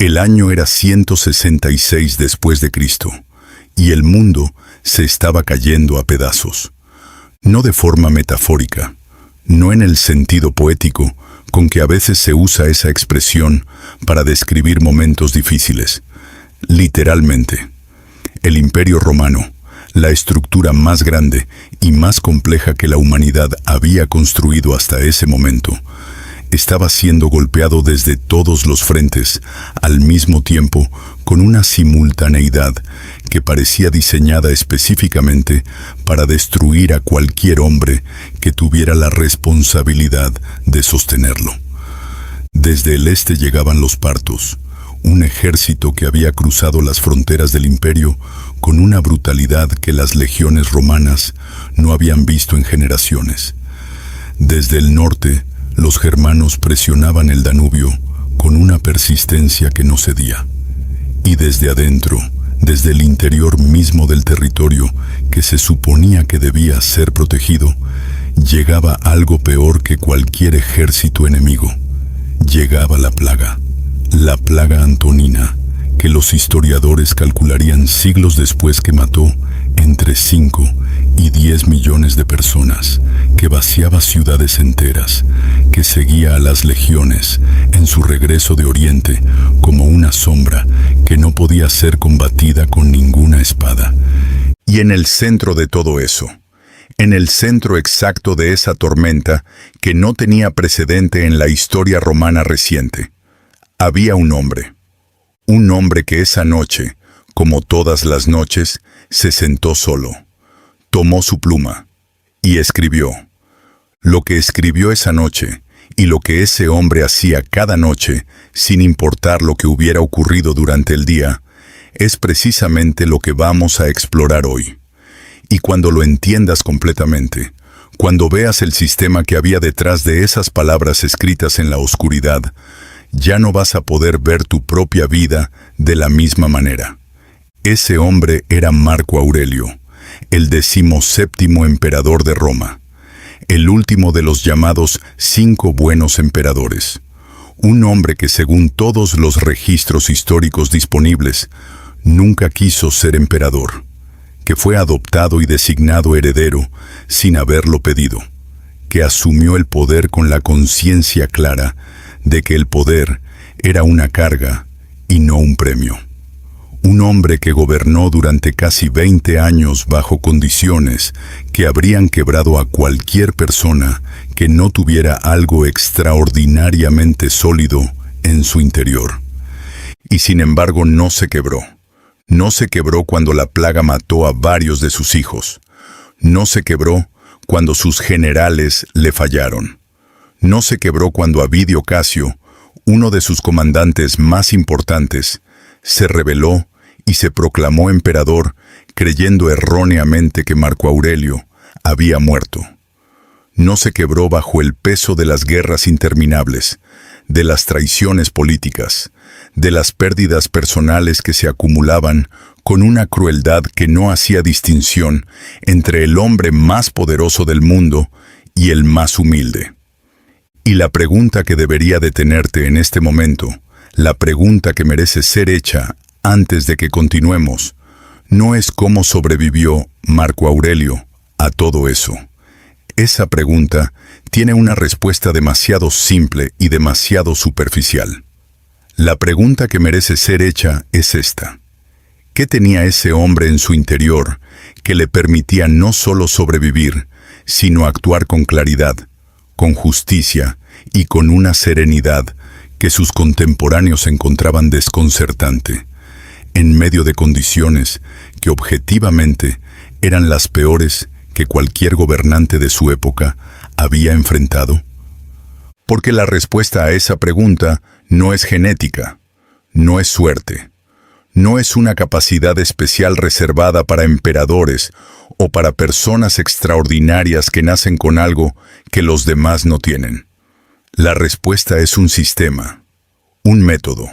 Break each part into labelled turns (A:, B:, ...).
A: El año era 166 después de Cristo, y el mundo se estaba cayendo a pedazos. No de forma metafórica, no en el sentido poético con que a veces se usa esa expresión para describir momentos difíciles. Literalmente, el Imperio Romano, la estructura más grande y más compleja que la humanidad había construido hasta ese momento, estaba siendo golpeado desde todos los frentes, al mismo tiempo, con una simultaneidad que parecía diseñada específicamente para destruir a cualquier hombre que tuviera la responsabilidad de sostenerlo. Desde el este llegaban los partos, un ejército que había cruzado las fronteras del imperio con una brutalidad que las legiones romanas no habían visto en generaciones. Desde el norte, los germanos presionaban el Danubio con una persistencia que no cedía. Y desde adentro, desde el interior mismo del territorio que se suponía que debía ser protegido, llegaba algo peor que cualquier ejército enemigo. Llegaba la plaga antonina, que los historiadores calcularían siglos después que mató entre 5 y 10 millones de personas, que vaciaba ciudades enteras, que seguía a las legiones en su regreso de Oriente como una sombra que no podía ser combatida con ninguna espada. Y en el centro de todo eso, en el centro exacto de esa tormenta que no tenía precedente en la historia romana reciente, había un hombre que esa noche, como todas las noches, se sentó solo, tomó su pluma y escribió. Lo que escribió esa noche y lo que ese hombre hacía cada noche, sin importar lo que hubiera ocurrido durante el día, es precisamente lo que vamos a explorar hoy. Y cuando lo entiendas completamente, cuando veas el sistema que había detrás de esas palabras escritas en la oscuridad, ya no vas a poder ver tu propia vida de la misma manera. Ese hombre era Marco Aurelio, el 17º emperador de Roma, el último de los llamados 5 buenos emperadores. Un hombre que, según todos los registros históricos disponibles, nunca quiso ser emperador, que fue adoptado y designado heredero sin haberlo pedido, que asumió el poder con la conciencia clara de que el poder era una carga y no un premio. Un hombre que gobernó durante casi 20 años bajo condiciones que habrían quebrado a cualquier persona que no tuviera algo extraordinariamente sólido en su interior. Y sin embargo no se quebró. No se quebró cuando la plaga mató a varios de sus hijos. No se quebró cuando sus generales le fallaron. No se quebró cuando Avidio Casio, uno de sus comandantes más importantes, se rebeló y se proclamó emperador, creyendo erróneamente que Marco Aurelio había muerto. No se quebró bajo el peso de las guerras interminables, de las traiciones políticas, de las pérdidas personales que se acumulaban con una crueldad que no hacía distinción entre el hombre más poderoso del mundo y el más humilde. Y la pregunta que debería detenerte en este momento, la pregunta que merece ser hecha antes de que continuemos, no es cómo sobrevivió Marco Aurelio a todo eso. Esa pregunta tiene una respuesta demasiado simple y demasiado superficial. La pregunta que merece ser hecha es esta. ¿Qué tenía ese hombre en su interior que le permitía no solo sobrevivir, sino actuar con claridad, con justicia y con una serenidad que sus contemporáneos encontraban desconcertante, en medio de condiciones que objetivamente eran las peores que cualquier gobernante de su época había enfrentado? Porque la respuesta a esa pregunta no es genética, no es suerte, no es una capacidad especial reservada para emperadores o para personas extraordinarias que nacen con algo que los demás no tienen. La respuesta es un sistema, un método,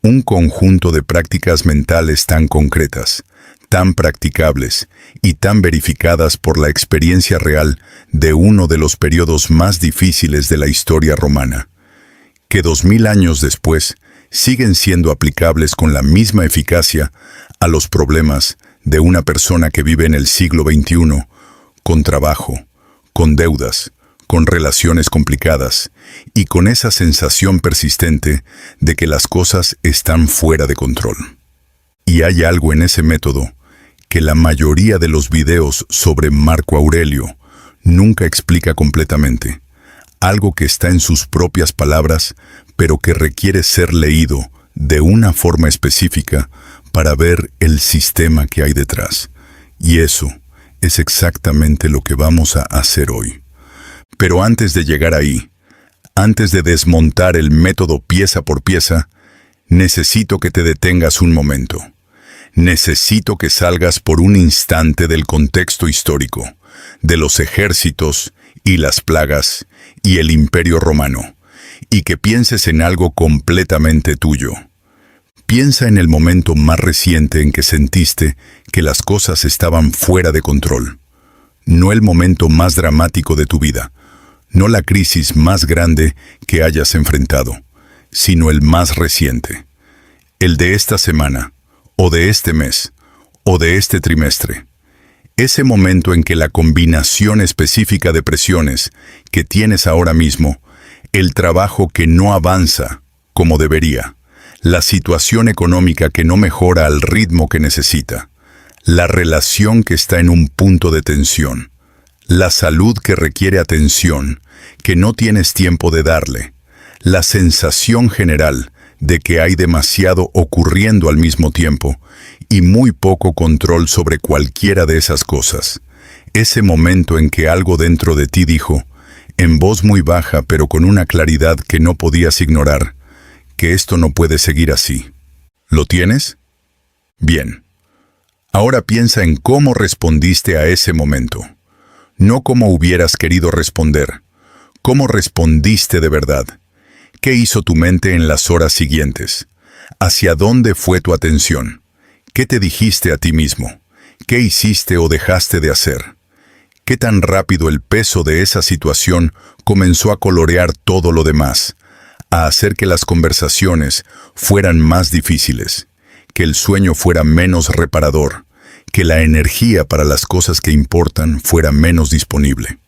A: un conjunto de prácticas mentales tan concretas, tan practicables y tan verificadas por la experiencia real de uno de los periodos más difíciles de la historia romana, que 2000 años después siguen siendo aplicables con la misma eficacia a los problemas de una persona que vive en el siglo XXI, con trabajo, con deudas, con relaciones complicadas y con esa sensación persistente de que las cosas están fuera de control. Y hay algo en ese método que la mayoría de los videos sobre Marco Aurelio nunca explica completamente. Algo que está en sus propias palabras, pero que requiere ser leído de una forma específica para ver el sistema que hay detrás. Y eso es exactamente lo que vamos a hacer hoy. Pero antes de llegar ahí, antes de desmontar el método pieza por pieza, necesito que te detengas un momento. Necesito que salgas por un instante del contexto histórico, de los ejércitos y las plagas y el Imperio Romano, y que pienses en algo completamente tuyo. Piensa en el momento más reciente en que sentiste que las cosas estaban fuera de control. No el momento más dramático de tu vida, no la crisis más grande que hayas enfrentado, sino el más reciente. El de esta semana, o de este mes, o de este trimestre. Ese momento en que la combinación específica de presiones que tienes ahora mismo, el trabajo que no avanza como debería, la situación económica que no mejora al ritmo que necesita, la relación que está en un punto de tensión, la salud que requiere atención, que no tienes tiempo de darle, la sensación general de que hay demasiado ocurriendo al mismo tiempo y muy poco control sobre cualquiera de esas cosas. Ese momento en que algo dentro de ti dijo, en voz muy baja pero con una claridad que no podías ignorar, que esto no puede seguir así. ¿Lo tienes? Bien. Ahora piensa en cómo respondiste a ese momento. No cómo hubieras querido responder. ¿Cómo respondiste de verdad? ¿Qué hizo tu mente en las horas siguientes? ¿Hacia dónde fue tu atención? ¿Qué te dijiste a ti mismo? ¿Qué hiciste o dejaste de hacer? ¿Qué tan rápido el peso de esa situación comenzó a colorear todo lo demás? A hacer que las conversaciones fueran más difíciles, que el sueño fuera menos reparador, que la energía para las cosas que importan fuera menos disponible.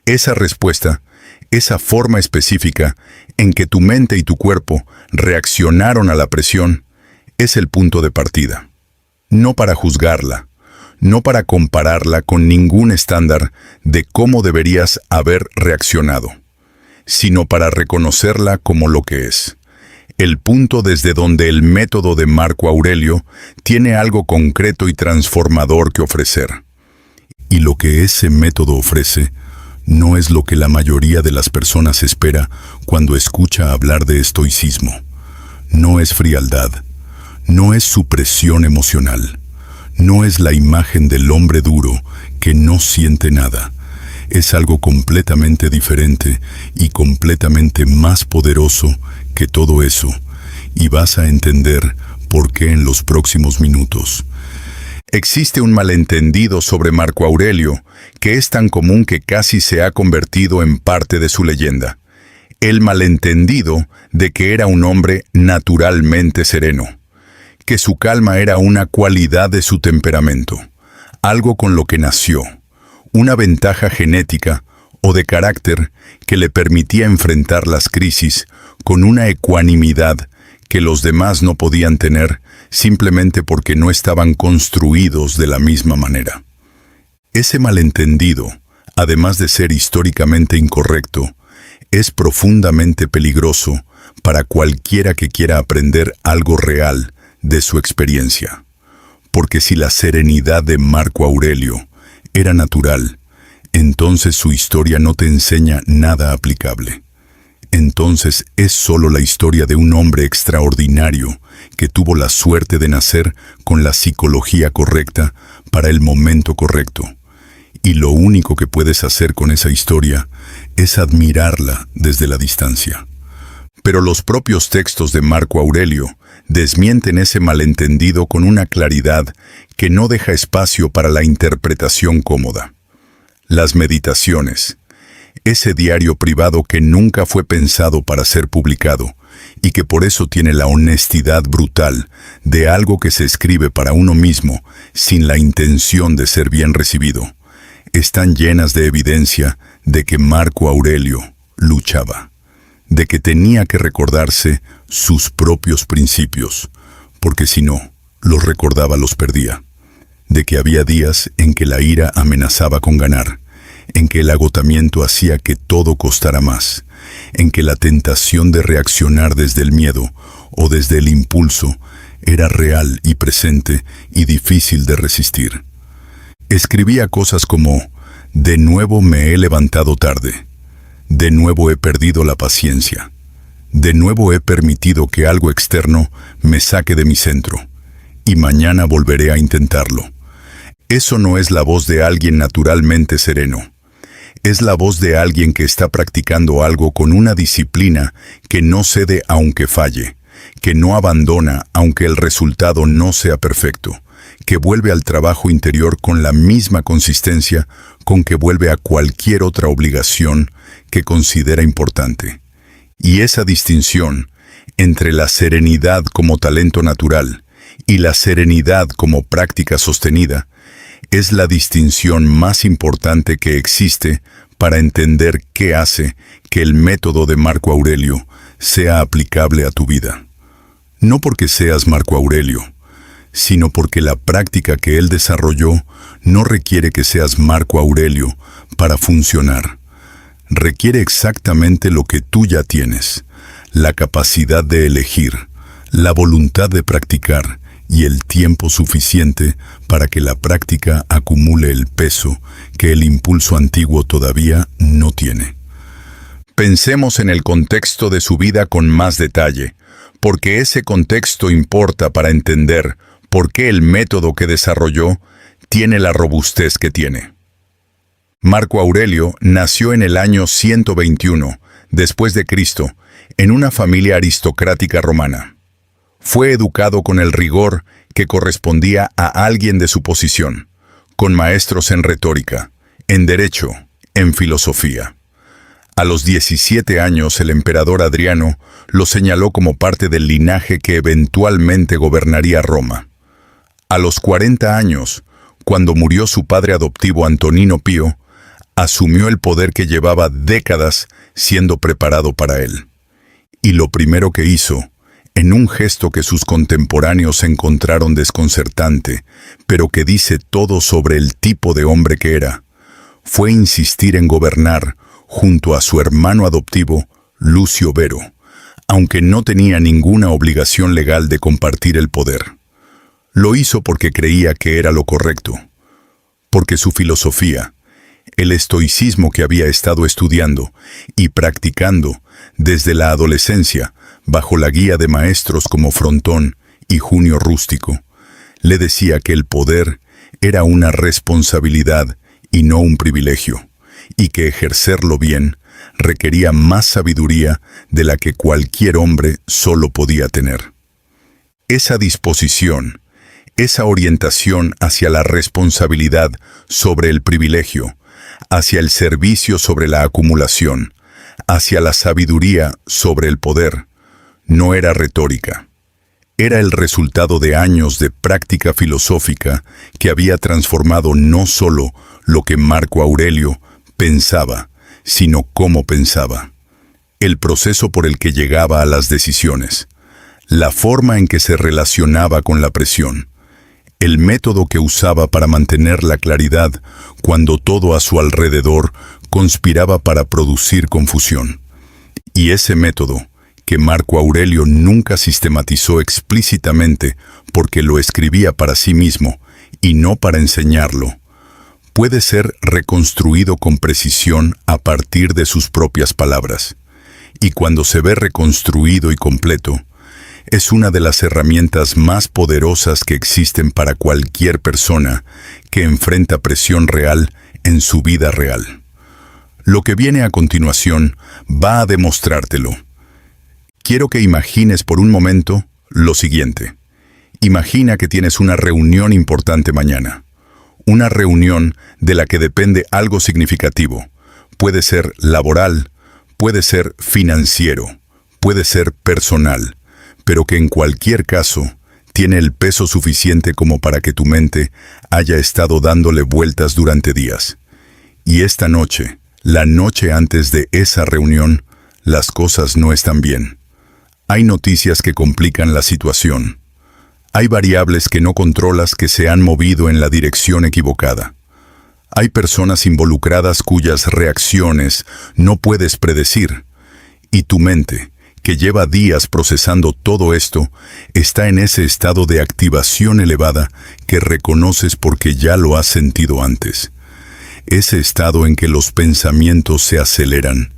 A: Esa respuesta, esa forma específica en que tu mente y tu cuerpo reaccionaron a la presión, es el punto de partida. No para juzgarla, no para compararla con ningún estándar de cómo deberías haber reaccionado, sino para reconocerla como lo que es. El punto desde donde el método de Marco Aurelio tiene algo concreto y transformador que ofrecer. Y lo que ese método ofrece no es lo que la mayoría de las personas espera cuando escucha hablar de estoicismo. No es frialdad, no es supresión emocional, no es la imagen del hombre duro que no siente nada. Es algo completamente diferente y completamente más poderoso que todo eso, y vas a entender por qué en los próximos minutos. Existe un malentendido sobre Marco Aurelio que es tan común que casi se ha convertido en parte de su leyenda. El malentendido de que era un hombre naturalmente sereno, que su calma era una cualidad de su temperamento, algo con lo que nació, una ventaja genética o de carácter que le permitía enfrentar las crisis con una ecuanimidad que los demás no podían tener simplemente porque no estaban construidos de la misma manera. Ese malentendido, además de ser históricamente incorrecto, es profundamente peligroso para cualquiera que quiera aprender algo real de su experiencia. Porque si la serenidad de Marco Aurelio era natural, entonces su historia no te enseña nada aplicable. Entonces es solo la historia de un hombre extraordinario que tuvo la suerte de nacer con la psicología correcta para el momento correcto. Y lo único que puedes hacer con esa historia es admirarla desde la distancia. Pero los propios textos de Marco Aurelio desmienten ese malentendido con una claridad que no deja espacio para la interpretación cómoda. Las meditaciones, ese diario privado que nunca fue pensado para ser publicado y que por eso tiene la honestidad brutal de algo que se escribe para uno mismo sin la intención de ser bien recibido, están llenas de evidencia de que Marco Aurelio luchaba, de que tenía que recordarse sus propios principios, porque si no, los recordaba, los perdía, de que había días en que la ira amenazaba con ganar, en que el agotamiento hacía que todo costara más, en que la tentación de reaccionar desde el miedo o desde el impulso era real y presente y difícil de resistir. Escribía cosas como: de nuevo me he levantado tarde, de nuevo he perdido la paciencia, de nuevo he permitido que algo externo me saque de mi centro, y mañana volveré a intentarlo. Eso no es la voz de alguien naturalmente sereno. Es la voz de alguien que está practicando algo con una disciplina que no cede aunque falle, que no abandona aunque el resultado no sea perfecto, que vuelve al trabajo interior con la misma consistencia con que vuelve a cualquier otra obligación que considera importante. Y esa distinción entre la serenidad como talento natural y la serenidad como práctica sostenida es la distinción más importante que existe para entender qué hace que el método de Marco Aurelio sea aplicable a tu vida. No porque seas Marco Aurelio, sino porque la práctica que él desarrolló no requiere que seas Marco Aurelio para funcionar. Requiere exactamente lo que tú ya tienes: la capacidad de elegir, la voluntad de practicar y el tiempo suficiente para que la práctica acumule el peso que el impulso antiguo todavía no tiene. Pensemos en el contexto de su vida con más detalle, porque ese contexto importa para entender por qué el método que desarrolló tiene la robustez que tiene. Marco Aurelio nació en el año 121 después de Cristo en una familia aristocrática romana. Fue educado con el rigor que correspondía a alguien de su posición, con maestros en retórica, en derecho, en filosofía. A los 17 años el emperador Adriano lo señaló como parte del linaje que eventualmente gobernaría Roma. A los 40 años, cuando murió su padre adoptivo Antonino Pío, asumió el poder que llevaba décadas siendo preparado para él. Y lo primero que hizo, en un gesto que sus contemporáneos encontraron desconcertante, pero que dice todo sobre el tipo de hombre que era, fue insistir en gobernar junto a su hermano adoptivo, Lucio Vero, aunque no tenía ninguna obligación legal de compartir el poder. Lo hizo porque creía que era lo correcto, porque su filosofía, el estoicismo que había estado estudiando y practicando desde la adolescencia, bajo la guía de maestros como Frontón y Junio Rústico, le decía que el poder era una responsabilidad y no un privilegio, y que ejercerlo bien requería más sabiduría de la que cualquier hombre solo podía tener. Esa disposición, esa orientación hacia la responsabilidad sobre el privilegio, hacia el servicio sobre la acumulación, hacia la sabiduría sobre el poder, no era retórica. Era el resultado de años de práctica filosófica que había transformado no solo lo que Marco Aurelio pensaba, sino cómo pensaba, el proceso por el que llegaba a las decisiones, la forma en que se relacionaba con la presión, el método que usaba para mantener la claridad cuando todo a su alrededor conspiraba para producir confusión. Y ese método, que Marco Aurelio nunca sistematizó explícitamente porque lo escribía para sí mismo y no para enseñarlo, puede ser reconstruido con precisión a partir de sus propias palabras. Y cuando se ve reconstruido y completo, es una de las herramientas más poderosas que existen para cualquier persona que enfrenta presión real en su vida real. Lo que viene a continuación va a demostrártelo. Quiero que imagines por un momento lo siguiente. Imagina que tienes una reunión importante mañana. Una reunión de la que depende algo significativo. Puede ser laboral, puede ser financiero, puede ser personal, pero que en cualquier caso tiene el peso suficiente como para que tu mente haya estado dándole vueltas durante días. Y esta noche, la noche antes de esa reunión, las cosas no están bien. Hay noticias que complican la situación. Hay variables que no controlas que se han movido en la dirección equivocada. Hay personas involucradas cuyas reacciones no puedes predecir. Y tu mente, que lleva días procesando todo esto, está en ese estado de activación elevada que reconoces porque ya lo has sentido antes. Ese estado en que los pensamientos se aceleran,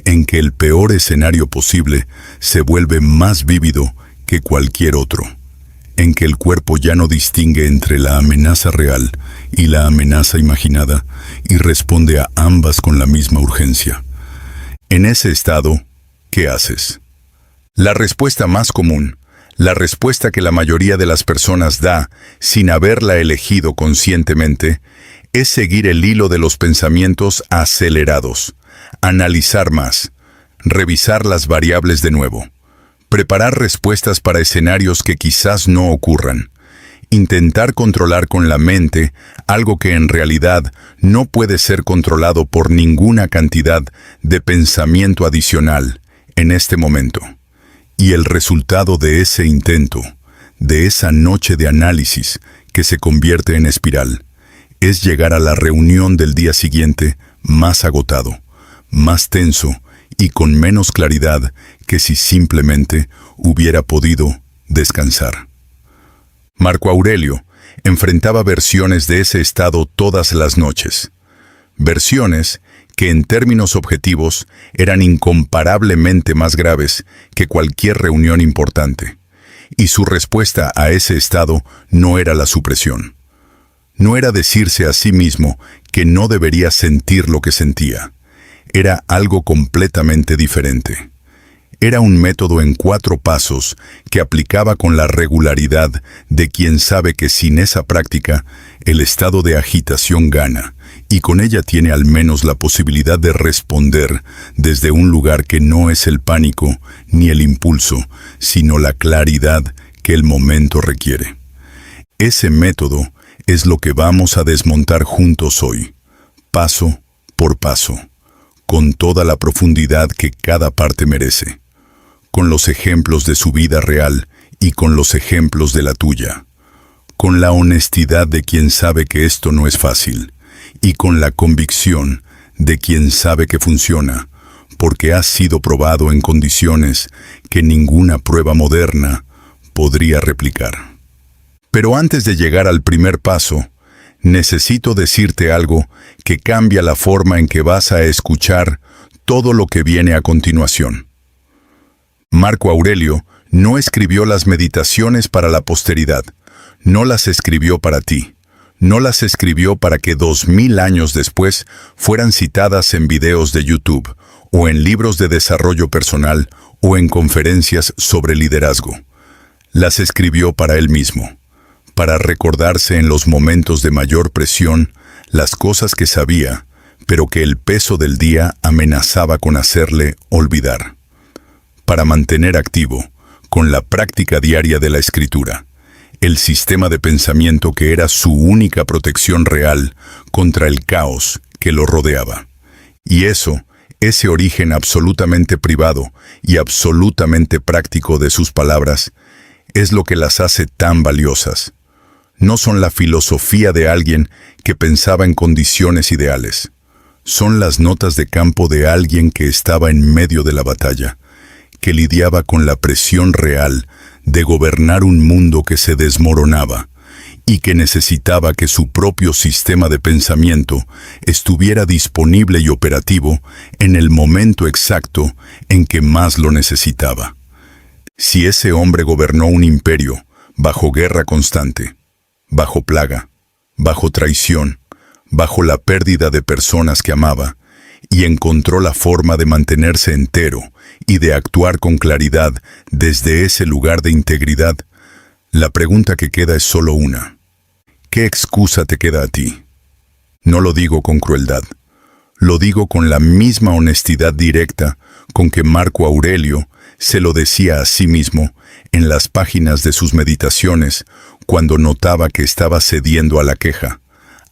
A: en que el peor escenario posible se vuelve más vívido que cualquier otro, en que el cuerpo ya no distingue entre la amenaza real y la amenaza imaginada y responde a ambas con la misma urgencia. En ese estado, ¿qué haces? La respuesta más común, la respuesta que la mayoría de las personas da sin haberla elegido conscientemente, es seguir el hilo de los pensamientos acelerados, analizar más, revisar las variables de nuevo, preparar respuestas para escenarios que quizás no ocurran, intentar controlar con la mente algo que en realidad no puede ser controlado por ninguna cantidad de pensamiento adicional en este momento. Y el resultado de ese intento, de esa noche de análisis que se convierte en espiral, es llegar a la reunión del día siguiente más agotado, más tenso y con menos claridad que si simplemente hubiera podido descansar. Marco Aurelio enfrentaba versiones de ese estado todas las noches. Versiones que en términos objetivos eran incomparablemente más graves que cualquier reunión importante. Y su respuesta a ese estado no era la supresión. No era decirse a sí mismo que no debería sentir lo que sentía. Era algo completamente diferente. Era un método en 4 pasos que aplicaba con la regularidad de quien sabe que sin esa práctica, el estado de agitación gana, y con ella tiene al menos la posibilidad de responder desde un lugar que no es el pánico ni el impulso, sino la claridad que el momento requiere. Ese método es lo que vamos a desmontar juntos hoy, paso por paso, con toda la profundidad que cada parte merece, con los ejemplos de su vida real y con los ejemplos de la tuya, con la honestidad de quien sabe que esto no es fácil, y con la convicción de quien sabe que funciona, porque ha sido probado en condiciones que ninguna prueba moderna podría replicar. Pero antes de llegar al primer paso, necesito decirte algo que cambia la forma en que vas a escuchar todo lo que viene a continuación. Marco Aurelio no escribió las meditaciones para la posteridad, no las escribió para ti, no las escribió para que 2000 años después fueran citadas en videos de YouTube, o en libros de desarrollo personal, o en conferencias sobre liderazgo. Las escribió para él mismo, para recordarse en los momentos de mayor presión las cosas que sabía, pero que el peso del día amenazaba con hacerle olvidar. Para mantener activo, con la práctica diaria de la escritura, el sistema de pensamiento que era su única protección real contra el caos que lo rodeaba. Y ese origen absolutamente privado y absolutamente práctico de sus palabras, es lo que las hace tan valiosas. No son la filosofía de alguien que pensaba en condiciones ideales. Son las notas de campo de alguien que estaba en medio de la batalla, que lidiaba con la presión real de gobernar un mundo que se desmoronaba y que necesitaba que su propio sistema de pensamiento estuviera disponible y operativo en el momento exacto en que más lo necesitaba. Si ese hombre gobernó un imperio bajo guerra constante, bajo plaga, bajo traición, bajo la pérdida de personas que amaba, y encontró la forma de mantenerse entero y de actuar con claridad desde ese lugar de integridad, la pregunta que queda es solo una. ¿Qué excusa te queda a ti? No lo digo con crueldad, lo digo con la misma honestidad directa con que Marco Aurelio Se lo decía a sí mismo en las páginas de sus meditaciones cuando notaba que estaba cediendo a la queja,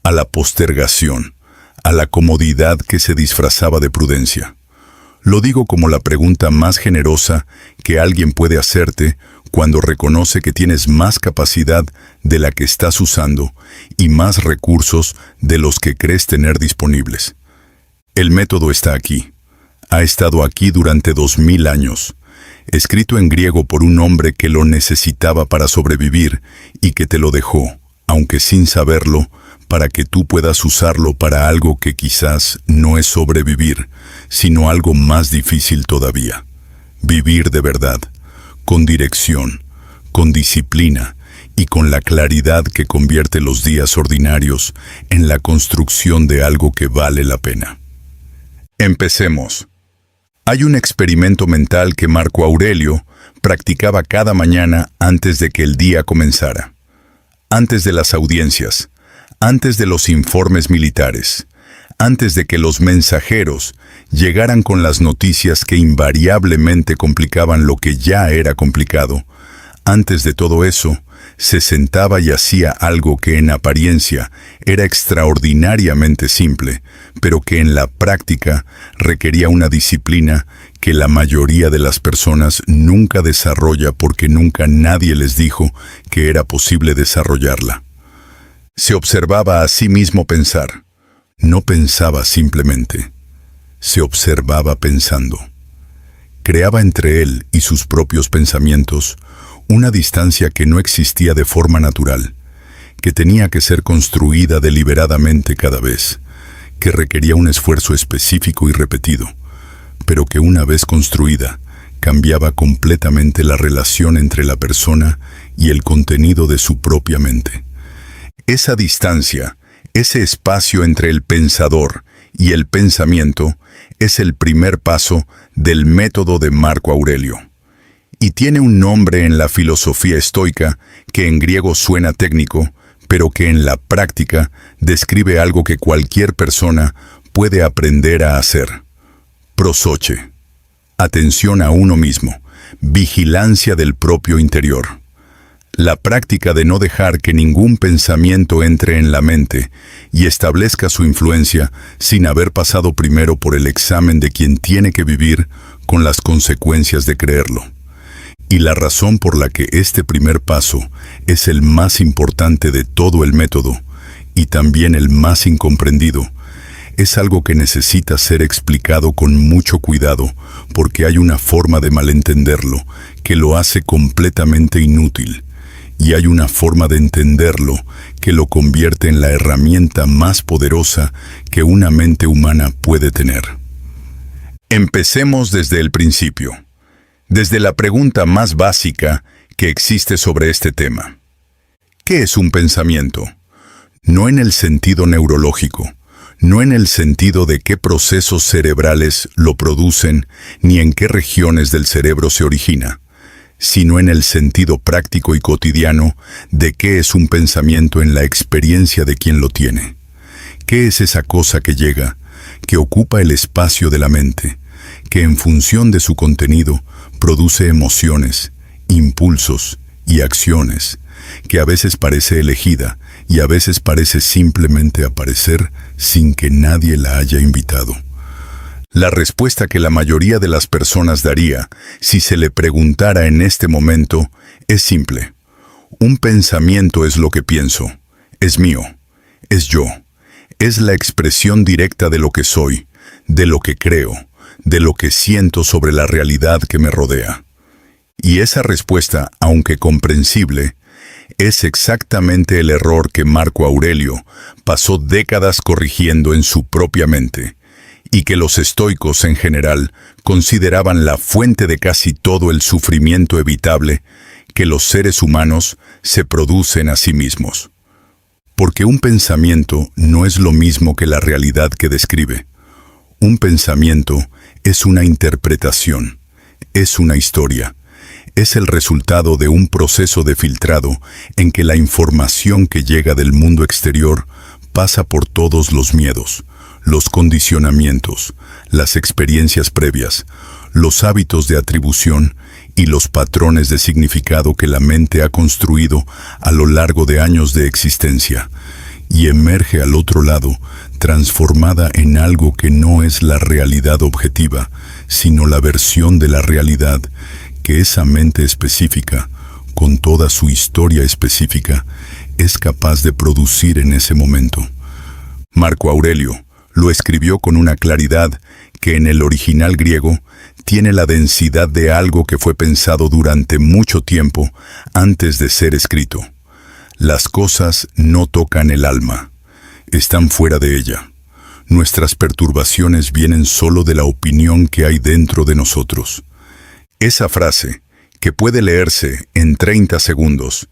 A: a la postergación, a la comodidad que se disfrazaba de prudencia. Lo digo como la pregunta más generosa que alguien puede hacerte cuando reconoce que tienes más capacidad de la que estás usando y más recursos de los que crees tener disponibles. El método está aquí. Ha estado aquí durante 2000 años, escrito en griego por un hombre que lo necesitaba para sobrevivir y que te lo dejó, aunque sin saberlo, para que tú puedas usarlo para algo que quizás no es sobrevivir, sino algo más difícil todavía. Vivir de verdad, con dirección, con disciplina y con la claridad que convierte los días ordinarios en la construcción de algo que vale la pena. Empecemos. Hay un experimento mental que Marco Aurelio practicaba cada mañana antes de que el día comenzara. Antes de las audiencias, antes de los informes militares, antes de que los mensajeros llegaran con las noticias que invariablemente complicaban lo que ya era complicado, antes de todo eso, se sentaba y hacía algo que en apariencia era extraordinariamente simple, pero que en la práctica requería una disciplina que la mayoría de las personas nunca desarrolla porque nunca nadie les dijo que era posible desarrollarla. Se observaba a sí mismo pensar. No pensaba simplemente. Se observaba pensando. Creaba entre él y sus propios pensamientos una distancia que no existía de forma natural, que tenía que ser construida deliberadamente cada vez, que requería un esfuerzo específico y repetido, pero que una vez construida, cambiaba completamente la relación entre la persona y el contenido de su propia mente. Esa distancia, ese espacio entre el pensador y el pensamiento, es el primer paso del método de Marco Aurelio. Y tiene un nombre en la filosofía estoica que en griego suena técnico, pero que en la práctica describe algo que cualquier persona puede aprender a hacer. Prosoche. Atención a uno mismo. Vigilancia del propio interior. La práctica de no dejar que ningún pensamiento entre en la mente y establezca su influencia sin haber pasado primero por el examen de quien tiene que vivir con las consecuencias de creerlo. Y la razón por la que este primer paso es el más importante de todo el método y también el más incomprendido, es algo que necesita ser explicado con mucho cuidado porque hay una forma de malentenderlo que lo hace completamente inútil. Y hay una forma de entenderlo que lo convierte en la herramienta más poderosa que una mente humana puede tener. Empecemos desde el principio, desde la pregunta más básica que existe sobre este tema. ¿Qué es un pensamiento? No en el sentido neurológico, no en el sentido de qué procesos cerebrales lo producen ni en qué regiones del cerebro se origina, sino en el sentido práctico y cotidiano de qué es un pensamiento en la experiencia de quien lo tiene. ¿Qué es esa cosa que llega, que ocupa el espacio de la mente, que en función de su contenido produce emociones, impulsos y acciones, que a veces parece elegida y a veces parece simplemente aparecer sin que nadie la haya invitado? La respuesta que la mayoría de las personas daría si se le preguntara en este momento es simple. Un pensamiento es lo que pienso, es mío, es yo, es la expresión directa de lo que soy, de lo que creo, de lo que siento sobre la realidad que me rodea. Y esa respuesta, aunque comprensible, es exactamente el error que Marco Aurelio pasó décadas corrigiendo en su propia mente, y que los estoicos en general consideraban la fuente de casi todo el sufrimiento evitable que los seres humanos se producen a sí mismos. Porque un pensamiento no es lo mismo que la realidad que describe. Un pensamiento es una interpretación, es una historia, es el resultado de un proceso de filtrado en que la información que llega del mundo exterior pasa por todos los miedos, los condicionamientos, las experiencias previas, los hábitos de atribución y los patrones de significado que la mente ha construido a lo largo de años de existencia, y emerge al otro lado, transformada en algo que no es la realidad objetiva, sino la versión de la realidad que esa mente específica, con toda su historia específica, es capaz de producir en ese momento. Marco Aurelio lo escribió con una claridad que en el original griego tiene la densidad de algo que fue pensado durante mucho tiempo antes de ser escrito. Las cosas no tocan el alma, están fuera de ella. Nuestras perturbaciones vienen solo de la opinión que hay dentro de nosotros. Esa frase, que puede leerse en 30 segundos,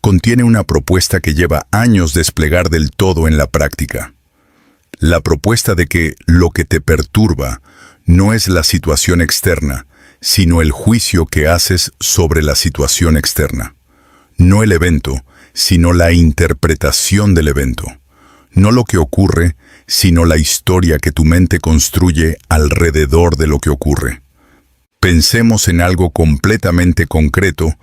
A: contiene una propuesta que lleva años desplegar del todo en la práctica. La propuesta de que lo que te perturba no es la situación externa, sino el juicio que haces sobre la situación externa. No el evento, sino la interpretación del evento. No lo que ocurre, sino la historia que tu mente construye alrededor de lo que ocurre. Pensemos en algo completamente concreto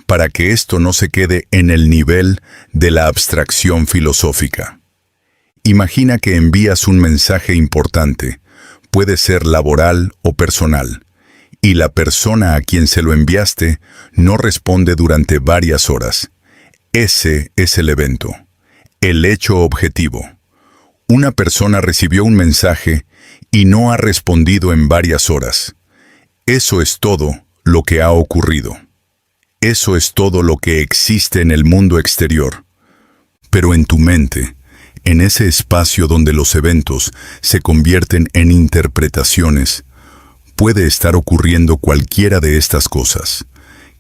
A: para que esto no se quede en el nivel de la abstracción filosófica. Imagina que envías un mensaje importante, puede ser laboral o personal, y la persona a quien se lo enviaste no responde durante varias horas. Ese es el evento, el hecho objetivo. Una persona recibió un mensaje y no ha respondido en varias horas. Eso es todo lo que ha ocurrido. Eso es todo lo que existe en el mundo exterior. Pero en tu mente, en ese espacio donde los eventos se convierten en interpretaciones, puede estar ocurriendo cualquiera de estas cosas.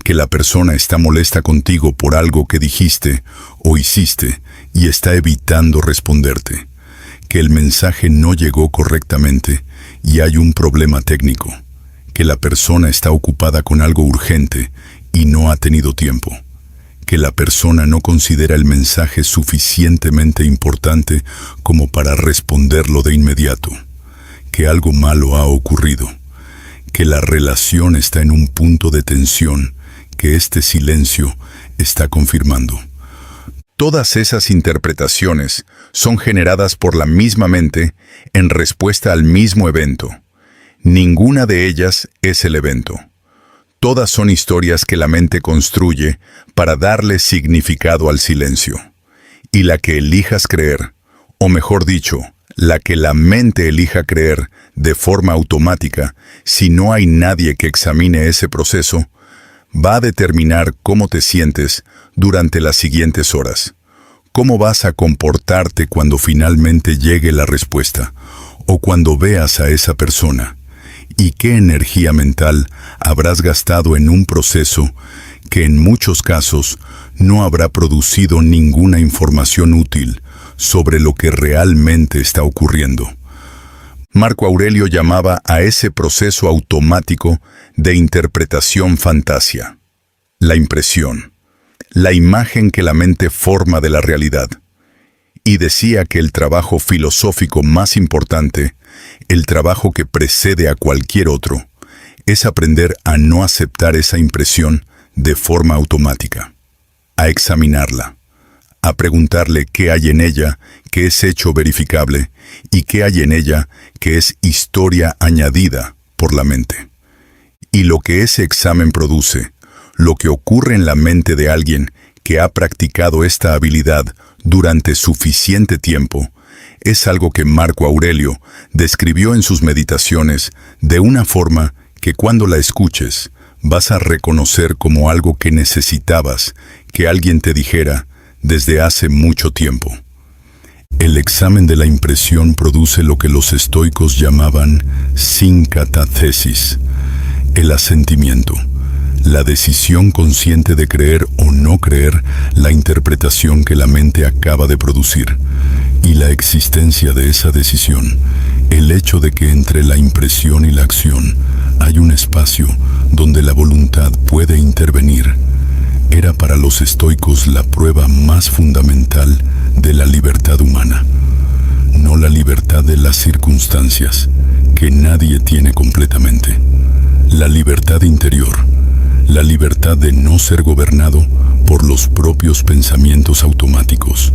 A: Que la persona está molesta contigo por algo que dijiste o hiciste y está evitando responderte. Que el mensaje no llegó correctamente y hay un problema técnico. Que la persona está ocupada con algo urgente y no ha tenido tiempo. Que la persona no considera el mensaje suficientemente importante como para responderlo de inmediato. Que algo malo ha ocurrido. Que la relación está en un punto de tensión que este silencio está confirmando. Todas esas interpretaciones son generadas por la misma mente en respuesta al mismo evento. Ninguna de ellas es el evento. Todas son historias que la mente construye para darle significado al silencio. Y la que elijas creer, o mejor dicho, la que la mente elija creer de forma automática, si no hay nadie que examine ese proceso, va a determinar cómo te sientes durante las siguientes horas. Cómo vas a comportarte cuando finalmente llegue la respuesta, o cuando veas a esa persona. Y qué energía mental habrás gastado en un proceso que en muchos casos no habrá producido ninguna información útil sobre lo que realmente está ocurriendo. Marco Aurelio llamaba a ese proceso automático de interpretación fantasia. La impresión, la imagen que la mente forma de la realidad. Y decía que el trabajo filosófico más importante, el trabajo que precede a cualquier otro, es aprender a no aceptar esa impresión de forma automática, a examinarla, a preguntarle qué hay en ella que es hecho verificable y qué hay en ella que es historia añadida por la mente. Y lo que ese examen produce, lo que ocurre en la mente de alguien que ha practicado esta habilidad durante suficiente tiempo, es algo que Marco Aurelio describió en sus meditaciones de una forma que cuando la escuches vas a reconocer como algo que necesitabas que alguien te dijera desde hace mucho tiempo. El examen de la impresión produce lo que los estoicos llamaban sincatathesis, el asentimiento, la decisión consciente de creer o no creer la interpretación que la mente acaba de producir, y la existencia de esa decisión, el hecho de que entre la impresión y la acción hay un espacio donde la voluntad puede intervenir, era para los estoicos la prueba más fundamental de la libertad humana. No la libertad de las circunstancias, que nadie tiene completamente. La libertad interior, la libertad de no ser gobernado por los propios pensamientos automáticos.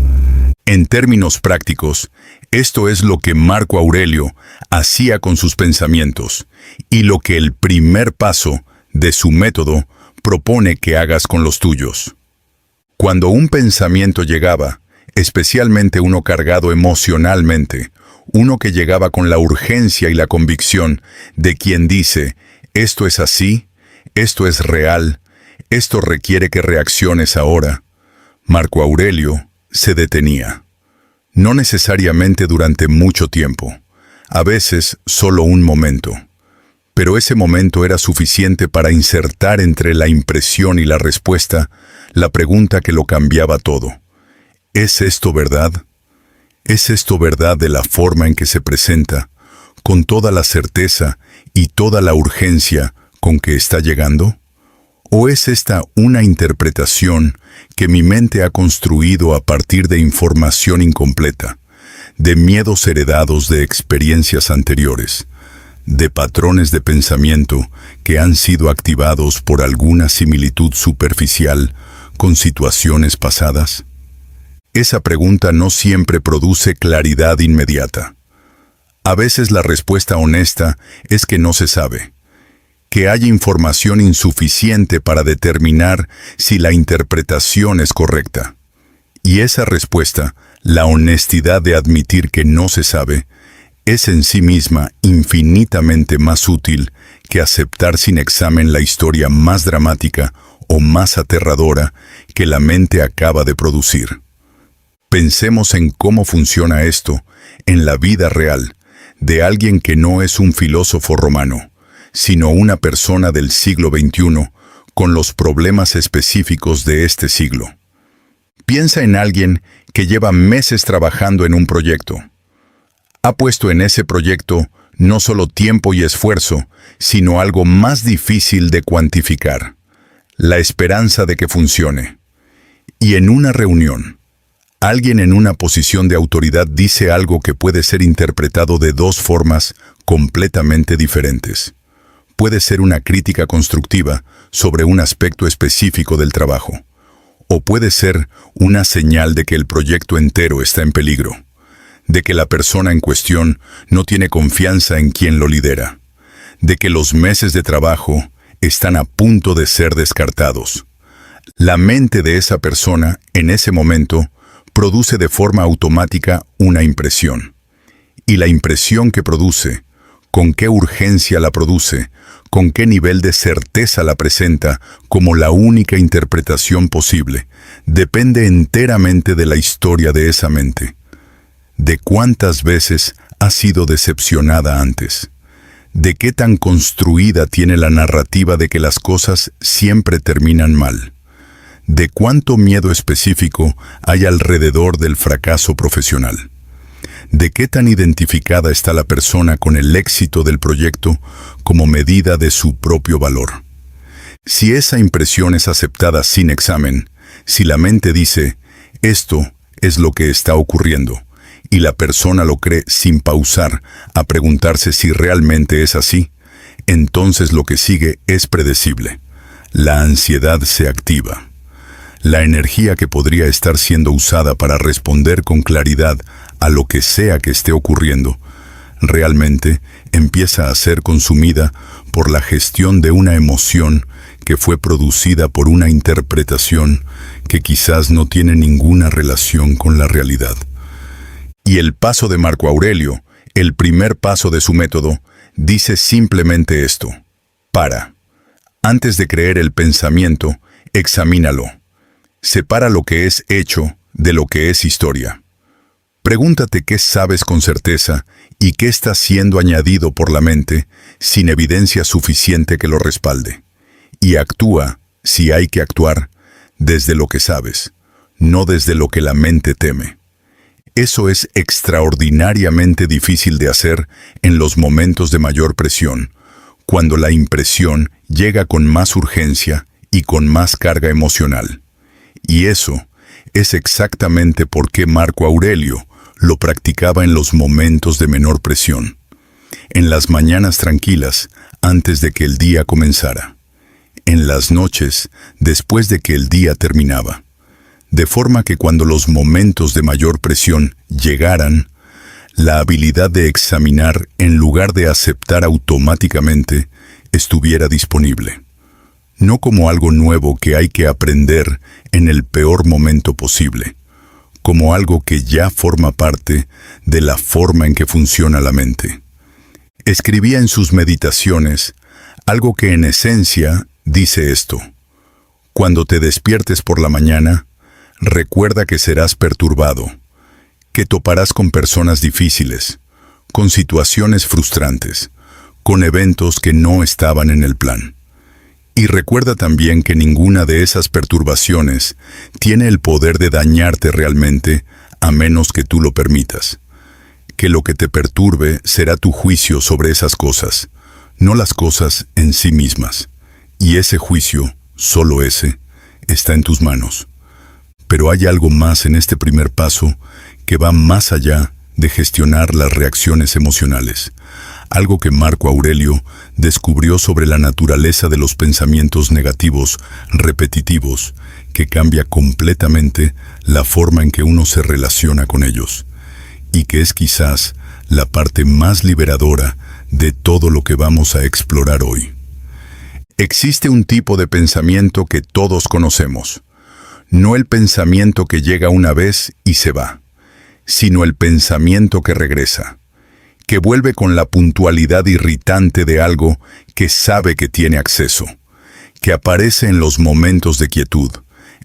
A: En términos prácticos, esto es lo que Marco Aurelio hacía con sus pensamientos y lo que el primer paso de su método propone que hagas con los tuyos. Cuando un pensamiento llegaba, especialmente uno cargado emocionalmente, uno que llegaba con la urgencia y la convicción de quien dice, esto es así, esto es real, esto requiere que reacciones ahora, Marco Aurelio se detenía. No necesariamente durante mucho tiempo, a veces solo un momento. Pero ese momento era suficiente para insertar entre la impresión y la respuesta la pregunta que lo cambiaba todo. ¿Es esto verdad? ¿Es esto verdad de la forma en que se presenta, con toda la certeza y toda la urgencia con que está llegando? ¿O es esta una interpretación que mi mente ha construido a partir de información incompleta, de miedos heredados de experiencias anteriores, de patrones de pensamiento que han sido activados por alguna similitud superficial con situaciones pasadas? Esa pregunta no siempre produce claridad inmediata. A veces la respuesta honesta es que no se sabe, que hay información insuficiente para determinar si la interpretación es correcta. Y esa respuesta, la honestidad de admitir que no se sabe, es en sí misma infinitamente más útil que aceptar sin examen la historia más dramática o más aterradora que la mente acaba de producir. Pensemos en cómo funciona esto en la vida real de alguien que no es un filósofo romano, sino una persona del siglo XXI con los problemas específicos de este siglo. Piensa en alguien que lleva meses trabajando en un proyecto. Ha puesto en ese proyecto no solo tiempo y esfuerzo, sino algo más difícil de cuantificar: la esperanza de que funcione. Y en una reunión, alguien en una posición de autoridad dice algo que puede ser interpretado de dos formas completamente diferentes. Puede ser una crítica constructiva sobre un aspecto específico del trabajo, o puede ser una señal de que el proyecto entero está en peligro, de que la persona en cuestión no tiene confianza en quien lo lidera, de que los meses de trabajo están a punto de ser descartados. La mente de esa persona, en ese momento, produce de forma automática una impresión. Y la impresión que produce, con qué urgencia la produce, con qué nivel de certeza la presenta como la única interpretación posible, depende enteramente de la historia de esa mente. De cuántas veces ha sido decepcionada antes. De qué tan construida tiene la narrativa de que las cosas siempre terminan mal. De cuánto miedo específico hay alrededor del fracaso profesional. De qué tan identificada está la persona con el éxito del proyecto como medida de su propio valor. Si esa impresión es aceptada sin examen, si la mente dice, esto es lo que está ocurriendo, y la persona lo cree sin pausar a preguntarse si realmente es así, entonces lo que sigue es predecible. La ansiedad se activa. La energía que podría estar siendo usada para responder con claridad a lo que sea que esté ocurriendo, realmente empieza a ser consumida por la gestión de una emoción que fue producida por una interpretación que quizás no tiene ninguna relación con la realidad. Y el paso de Marco Aurelio, el primer paso de su método, dice simplemente esto: para. Antes de creer el pensamiento, examínalo. Separa lo que es hecho de lo que es historia. Pregúntate qué sabes con certeza y qué está siendo añadido por la mente sin evidencia suficiente que lo respalde. Y actúa, si hay que actuar, desde lo que sabes, no desde lo que la mente teme. Eso es extraordinariamente difícil de hacer en los momentos de mayor presión, cuando la impresión llega con más urgencia y con más carga emocional. Y eso es exactamente por qué Marco Aurelio lo practicaba en los momentos de menor presión. En las mañanas tranquilas, antes de que el día comenzara, en las noches después de que el día terminaba, de forma que cuando los momentos de mayor presión llegaran, la habilidad de examinar en lugar de aceptar automáticamente estuviera disponible. No como algo nuevo que hay que aprender en el peor momento posible, como algo que ya forma parte de la forma en que funciona la mente. Escribía en sus meditaciones algo que en esencia dice esto: cuando te despiertes por la mañana, recuerda que serás perturbado, que toparás con personas difíciles, con situaciones frustrantes, con eventos que no estaban en el plan. Y recuerda también que ninguna de esas perturbaciones tiene el poder de dañarte realmente, a menos que tú lo permitas. Que lo que te perturbe será tu juicio sobre esas cosas, no las cosas en sí mismas. Y ese juicio, solo ese, está en tus manos. Pero hay algo más en este primer paso que va más allá de gestionar las reacciones emocionales. Algo que Marco Aurelio descubrió sobre la naturaleza de los pensamientos negativos repetitivos, que cambia completamente la forma en que uno se relaciona con ellos, y que es quizás la parte más liberadora de todo lo que vamos a explorar hoy. Existe un tipo de pensamiento que todos conocemos, no el pensamiento que llega una vez y se va, sino el pensamiento que regresa, que vuelve con la puntualidad irritante de algo que sabe que tiene acceso, que aparece en los momentos de quietud,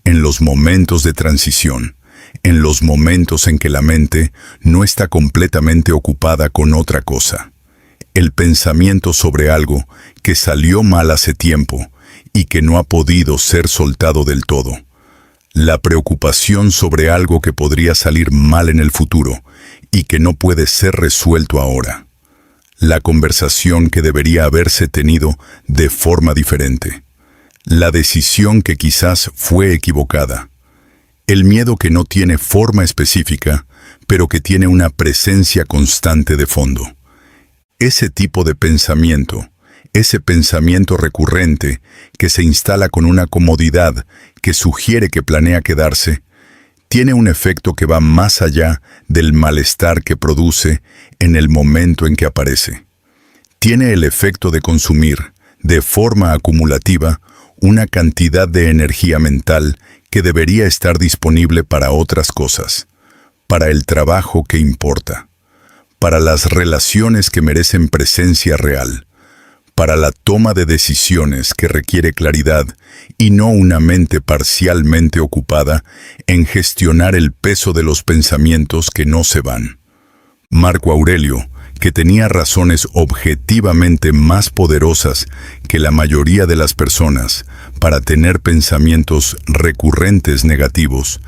A: en los momentos de transición, en los momentos en que la mente no está completamente ocupada con otra cosa. El pensamiento sobre algo que salió mal hace tiempo y que no ha podido ser soltado del todo. La preocupación sobre algo que podría salir mal en el futuro y que no puede ser resuelto ahora. La conversación que debería haberse tenido de forma diferente. La decisión que quizás fue equivocada. El miedo que no tiene forma específica, pero que tiene una presencia constante de fondo. Ese tipo de pensamiento, ese pensamiento recurrente que se instala con una comodidad que sugiere que planea quedarse, tiene un efecto que va más allá del malestar que produce en el momento en que aparece. Tiene el efecto de consumir, de forma acumulativa, una cantidad de energía mental que debería estar disponible para otras cosas, para el trabajo que importa, para las relaciones que merecen presencia real, para la toma de decisiones que requiere claridad y no una mente parcialmente ocupada en gestionar el peso de los pensamientos que no se van. Marco Aurelio, que tenía razones objetivamente más poderosas que la mayoría de las personas para tener pensamientos recurrentes negativos,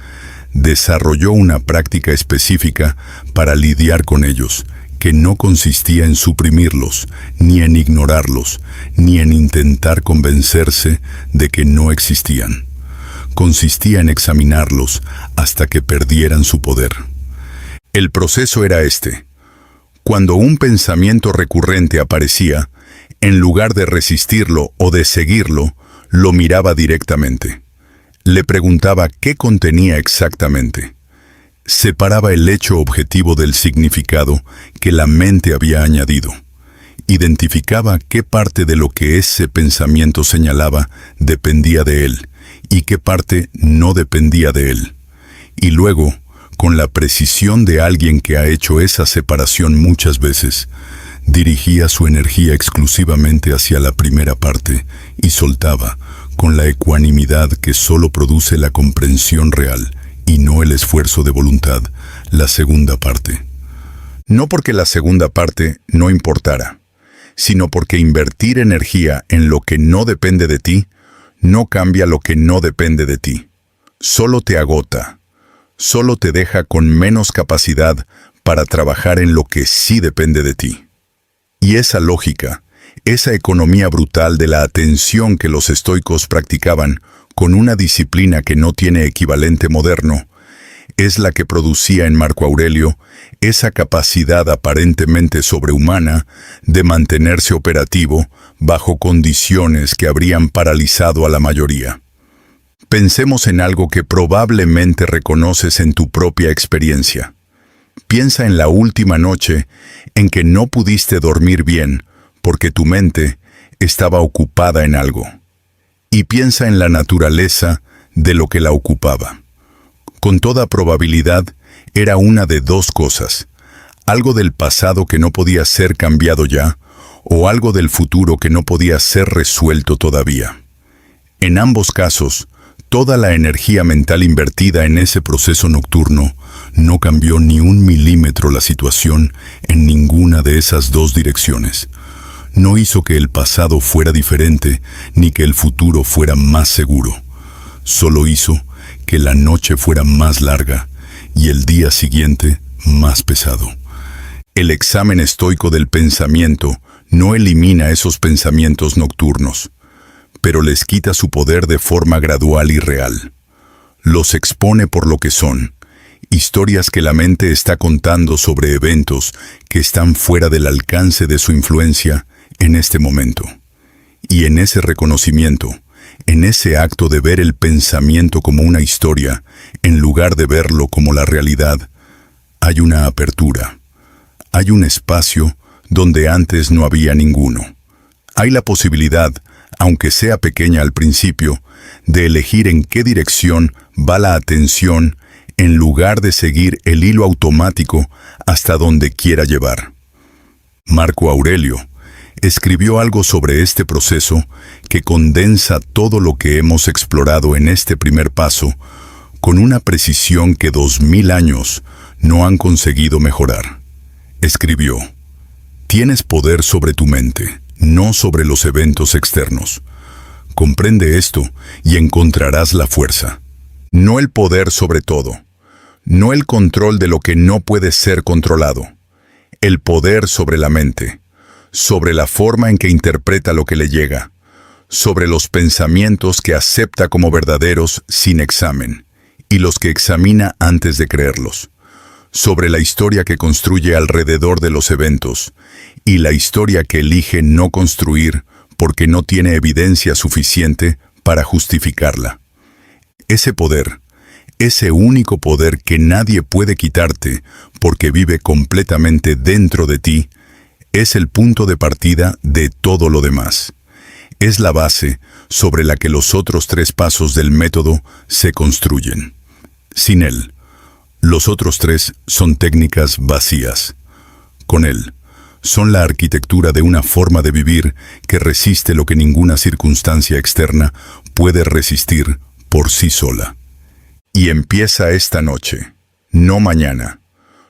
A: desarrolló una práctica específica para lidiar con ellos, que no consistía en suprimirlos, ni en ignorarlos, ni en intentar convencerse de que no existían. Consistía en examinarlos hasta que perdieran su poder. El proceso era este. Cuando un pensamiento recurrente aparecía, en lugar de resistirlo o de seguirlo, lo miraba directamente. Le preguntaba qué contenía exactamente. Separaba el hecho objetivo del significado que la mente había añadido. Identificaba qué parte de lo que ese pensamiento señalaba dependía de él y qué parte no dependía de él. Y luego, con la precisión de alguien que ha hecho esa separación muchas veces, dirigía su energía exclusivamente hacia la primera parte y soltaba, con la ecuanimidad que solo produce la comprensión real, y no el esfuerzo de voluntad, la segunda parte. No porque la segunda parte no importara, sino porque invertir energía en lo que no depende de ti, no cambia lo que no depende de ti. Solo te agota, solo te deja con menos capacidad para trabajar en lo que sí depende de ti. Y esa lógica, esa economía brutal de la atención que los estoicos practicaban, con una disciplina que no tiene equivalente moderno, es la que producía en Marco Aurelio esa capacidad aparentemente sobrehumana de mantenerse operativo bajo condiciones que habrían paralizado a la mayoría. Pensemos en algo que probablemente reconoces en tu propia experiencia. Piensa en la última noche en que no pudiste dormir bien porque tu mente estaba ocupada en algo. Y piensa en la naturaleza de lo que la ocupaba. Con toda probabilidad, era una de dos cosas: algo del pasado que no podía ser cambiado ya, o algo del futuro que no podía ser resuelto todavía. En ambos casos, toda la energía mental invertida en ese proceso nocturno no cambió ni un milímetro la situación en ninguna de esas dos direcciones. No hizo que el pasado fuera diferente, ni que el futuro fuera más seguro. Solo hizo que la noche fuera más larga y el día siguiente más pesado. El examen estoico del pensamiento no elimina esos pensamientos nocturnos, pero les quita su poder de forma gradual y real. Los expone por lo que son, historias que la mente está contando sobre eventos que están fuera del alcance de su influencia en este momento. Y en ese reconocimiento, en ese acto de ver el pensamiento como una historia, en lugar de verlo como la realidad, hay una apertura. Hay un espacio donde antes no había ninguno. Hay la posibilidad, aunque sea pequeña al principio, de elegir en qué dirección va la atención en lugar de seguir el hilo automático hasta donde quiera llevar. Marco Aurelio escribió algo sobre este proceso que condensa todo lo que hemos explorado en este primer paso con una precisión que 2000 años no han conseguido mejorar. Escribió: tienes poder sobre tu mente, no sobre los eventos externos. Comprende esto y encontrarás la fuerza. No el poder sobre todo, no el control de lo que no puede ser controlado. El poder sobre la mente, sobre la forma en que interpreta lo que le llega, sobre los pensamientos que acepta como verdaderos sin examen, y los que examina antes de creerlos, sobre la historia que construye alrededor de los eventos, y la historia que elige no construir porque no tiene evidencia suficiente para justificarla. Ese poder, ese único poder que nadie puede quitarte porque vive completamente dentro de ti, es el punto de partida de todo lo demás. Es la base sobre la que los otros 3 pasos del método se construyen. Sin él, los otros 3 son técnicas vacías. Con él, son la arquitectura de una forma de vivir que resiste lo que ninguna circunstancia externa puede resistir por sí sola. Y empieza esta noche, no mañana,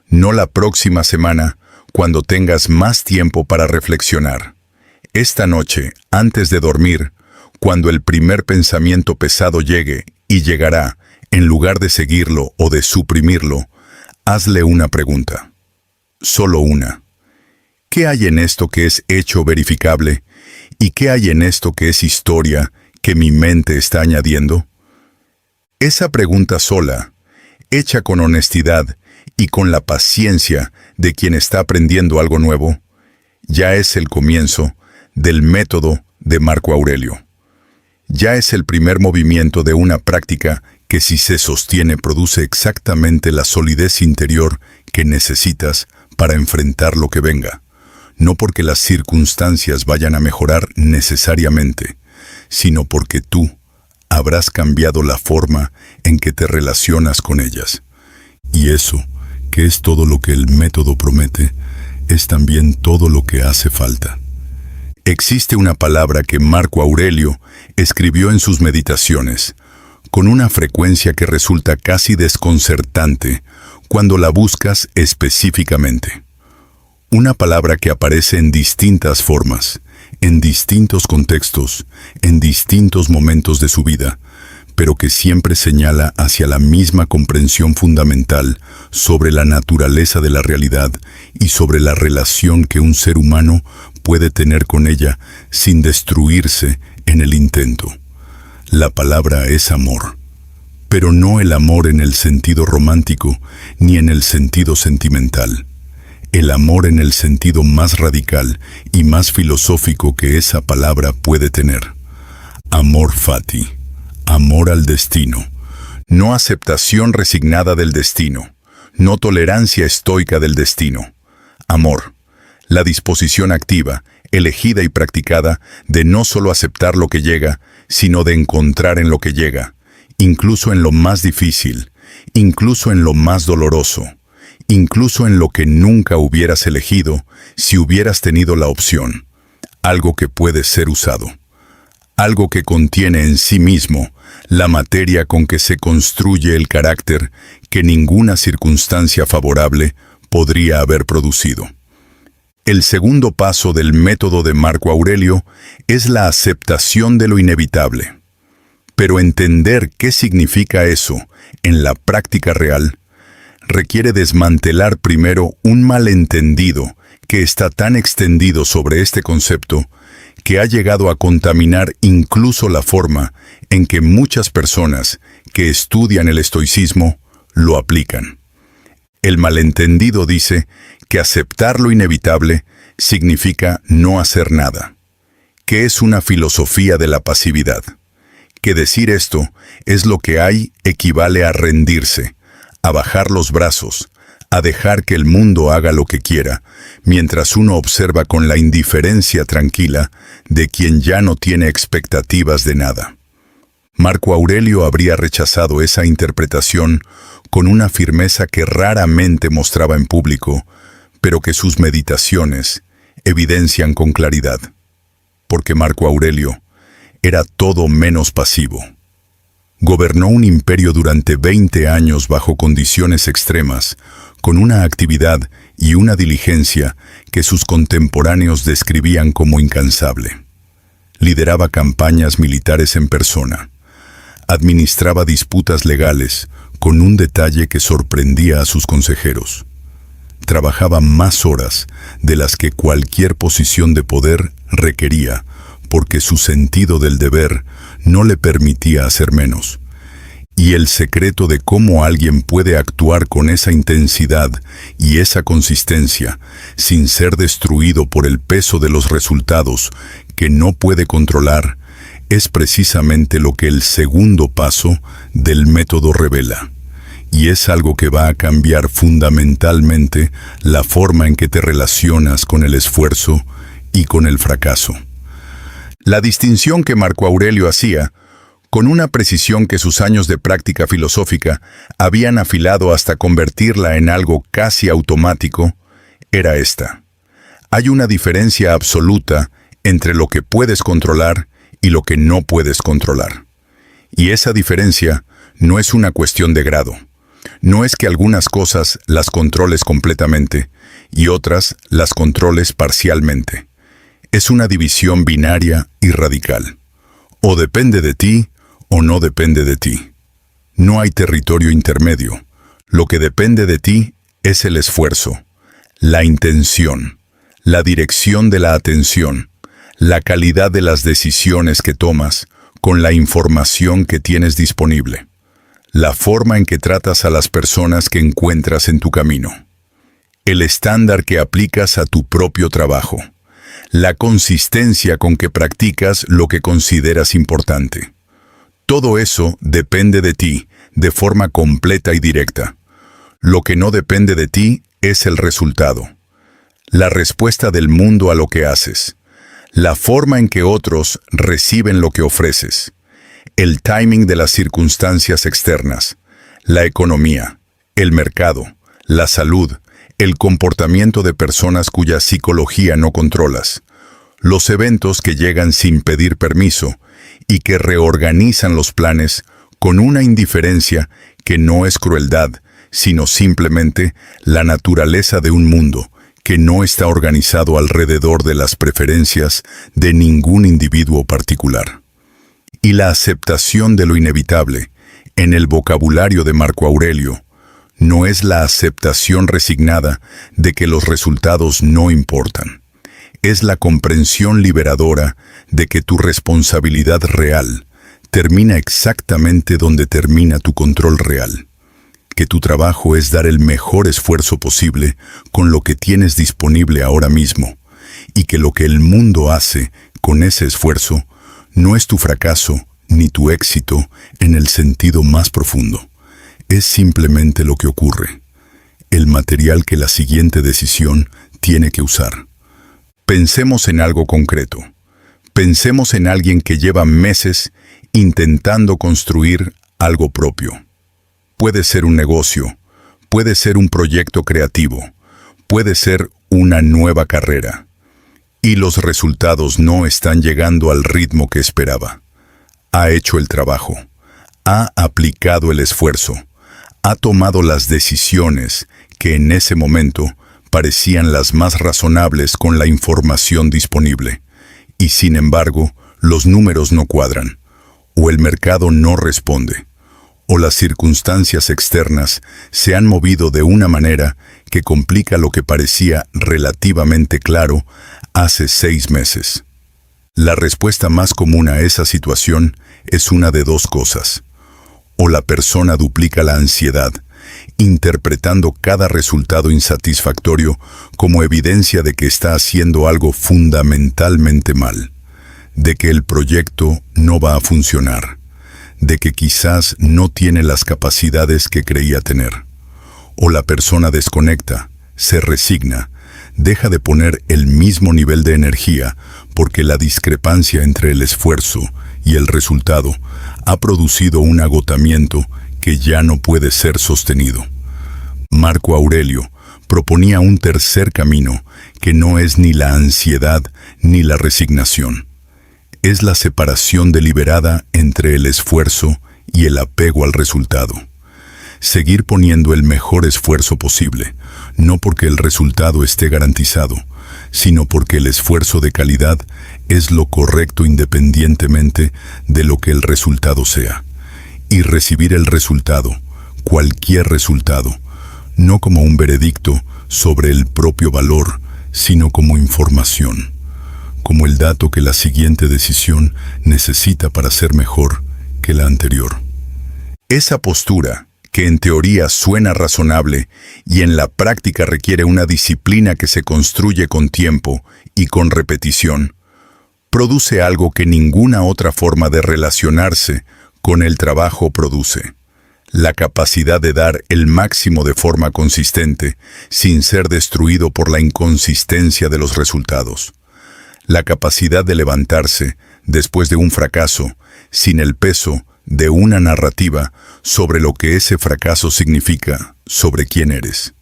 A: no la próxima semana, cuando tengas más tiempo para reflexionar. Esta noche, antes de dormir, cuando el primer pensamiento pesado llegue, y llegará, en lugar de seguirlo o de suprimirlo, hazle una pregunta. Solo una. ¿Qué hay en esto que es hecho verificable? ¿Y qué hay en esto que es historia que mi mente está añadiendo? Esa pregunta sola, hecha con honestidad y con la paciencia de quien está aprendiendo algo nuevo, ya es el comienzo del método de Marco Aurelio. Ya es el primer movimiento de una práctica que, si se sostiene, produce exactamente la solidez interior que necesitas para enfrentar lo que venga. No porque las circunstancias vayan a mejorar necesariamente, sino porque tú habrás cambiado la forma en que te relacionas con ellas. Y eso, que es todo lo que el método promete, es también todo lo que hace falta. Existe una palabra que Marco Aurelio escribió en sus meditaciones, con una frecuencia que resulta casi desconcertante cuando la buscas específicamente. Una palabra que aparece en distintas formas, en distintos contextos, en distintos momentos de su vida, pero que siempre señala hacia la misma comprensión fundamental sobre la naturaleza de la realidad y sobre la relación que un ser humano puede tener con ella sin destruirse en el intento. La palabra es amor. pero no el amor en el sentido romántico ni en el sentido sentimental. El amor en el sentido más radical y más filosófico que esa palabra puede tener. Amor fati, amor al destino. No aceptación resignada del destino, no tolerancia estoica del destino. Amor, la disposición activa, elegida y practicada de no solo aceptar lo que llega, sino de encontrar en lo que llega, incluso en lo más difícil, incluso en lo más doloroso, incluso en lo que nunca hubieras elegido si hubieras tenido la opción, algo que puede ser usado, algo que contiene en sí mismo la materia con que se construye el carácter que ninguna circunstancia favorable podría haber producido. El segundo paso del método de Marco Aurelio es la aceptación de lo inevitable. Pero entender qué significa eso en la práctica real requiere desmantelar primero un malentendido que está tan extendido sobre este concepto que ha llegado a contaminar incluso la forma en que muchas personas que estudian el estoicismo lo aplican. El malentendido dice que aceptar lo inevitable significa no hacer nada, que es una filosofía de la pasividad, que decir esto es lo que hay equivale a rendirse, a bajar los brazos, a dejar que el mundo haga lo que quiera, mientras uno observa con la indiferencia tranquila de quien ya no tiene expectativas de nada. Marco Aurelio habría rechazado esa interpretación con una firmeza que raramente mostraba en público, pero que sus meditaciones evidencian con claridad, porque Marco Aurelio era todo menos pasivo. Gobernó un imperio durante 20 años bajo condiciones extremas, con una actividad y una diligencia que sus contemporáneos describían como incansable. Lideraba campañas militares en persona. Administraba disputas legales con un detalle que sorprendía a sus consejeros. Trabajaba más horas de las que cualquier posición de poder requería, porque su sentido del deber no le permitía hacer menos. Y el secreto de cómo alguien puede actuar con esa intensidad y esa consistencia sin ser destruido por el peso de los resultados que no puede controlar es precisamente lo que el segundo paso del método revela. Y es algo que va a cambiar fundamentalmente la forma en que te relacionas con el esfuerzo y con el fracaso. La distinción que Marco Aurelio hacía, con una precisión que sus años de práctica filosófica habían afilado hasta convertirla en algo casi automático, era esta. Hay una diferencia absoluta entre lo que puedes controlar y lo que no puedes controlar. Y esa diferencia no es una cuestión de grado. No es que algunas cosas las controles completamente y otras las controles parcialmente. Es una división binaria y radical. O depende de ti o no depende de ti. No hay territorio intermedio. Lo que depende de ti es el esfuerzo, la intención, la dirección de la atención, la calidad de las decisiones que tomas con la información que tienes disponible, la forma en que tratas a las personas que encuentras en tu camino, el estándar que aplicas a tu propio trabajo, la consistencia con que practicas lo que consideras importante. Todo eso depende de ti, de forma completa y directa. Lo que no depende de ti es el resultado, la respuesta del mundo a lo que haces, la forma en que otros reciben lo que ofreces, el timing de las circunstancias externas, la economía, el mercado, la salud, el comportamiento de personas cuya psicología no controlas, los eventos que llegan sin pedir permiso y que reorganizan los planes con una indiferencia que no es crueldad, sino simplemente la naturaleza de un mundo que no está organizado alrededor de las preferencias de ningún individuo particular. Y la aceptación de lo inevitable, en el vocabulario de Marco Aurelio, no es la aceptación resignada de que los resultados no importan. Es la comprensión liberadora de que tu responsabilidad real, termina exactamente donde termina tu control real. Que tu trabajo es dar el mejor esfuerzo posible con lo que tienes disponible ahora mismo, y que lo que el mundo hace con ese esfuerzo no es tu fracaso ni tu éxito en el sentido más profundo. Es simplemente lo que ocurre, el material que la siguiente decisión tiene que usar. Pensemos en algo concreto. Pensemos en alguien que lleva meses intentando construir algo propio. Puede ser un negocio, puede ser un proyecto creativo, puede ser una nueva carrera. Y los resultados no están llegando al ritmo que esperaba. Ha hecho el trabajo, ha aplicado el esfuerzo, ha tomado las decisiones que en ese momento parecían las más razonables con la información disponible. Y sin embargo, los números no cuadran, o el mercado no responde, o las circunstancias externas se han movido de una manera que complica lo que parecía relativamente claro hace 6 meses. La respuesta más común a esa situación es una de dos cosas. O la persona duplica la ansiedad, interpretando cada resultado insatisfactorio como evidencia de que está haciendo algo fundamentalmente mal, de que el proyecto no va a funcionar, de que quizás no tiene las capacidades que creía tener. O la persona desconecta, se resigna, deja de poner el mismo nivel de energía porque la discrepancia entre el esfuerzo y el resultado ha producido un agotamiento que ya no puede ser sostenido. Marco Aurelio proponía un tercer camino que no es ni la ansiedad ni la resignación. Es la separación deliberada entre el esfuerzo y el apego al resultado. Seguir poniendo el mejor esfuerzo posible, no porque el resultado esté garantizado, sino porque el esfuerzo de calidad es lo correcto independientemente de lo que el resultado sea. Y recibir el resultado, cualquier resultado, no como un veredicto sobre el propio valor, sino como información, como el dato que la siguiente decisión necesita para ser mejor que la anterior. Esa postura, que en teoría suena razonable y en la práctica requiere una disciplina que se construye con tiempo y con repetición, produce algo que ninguna otra forma de relacionarse con el trabajo produce: la capacidad de dar el máximo de forma consistente sin ser destruido por la inconsistencia de los resultados. La capacidad de levantarse después de un fracaso sin el peso de una narrativa sobre lo que ese fracaso significa, sobre quién eres.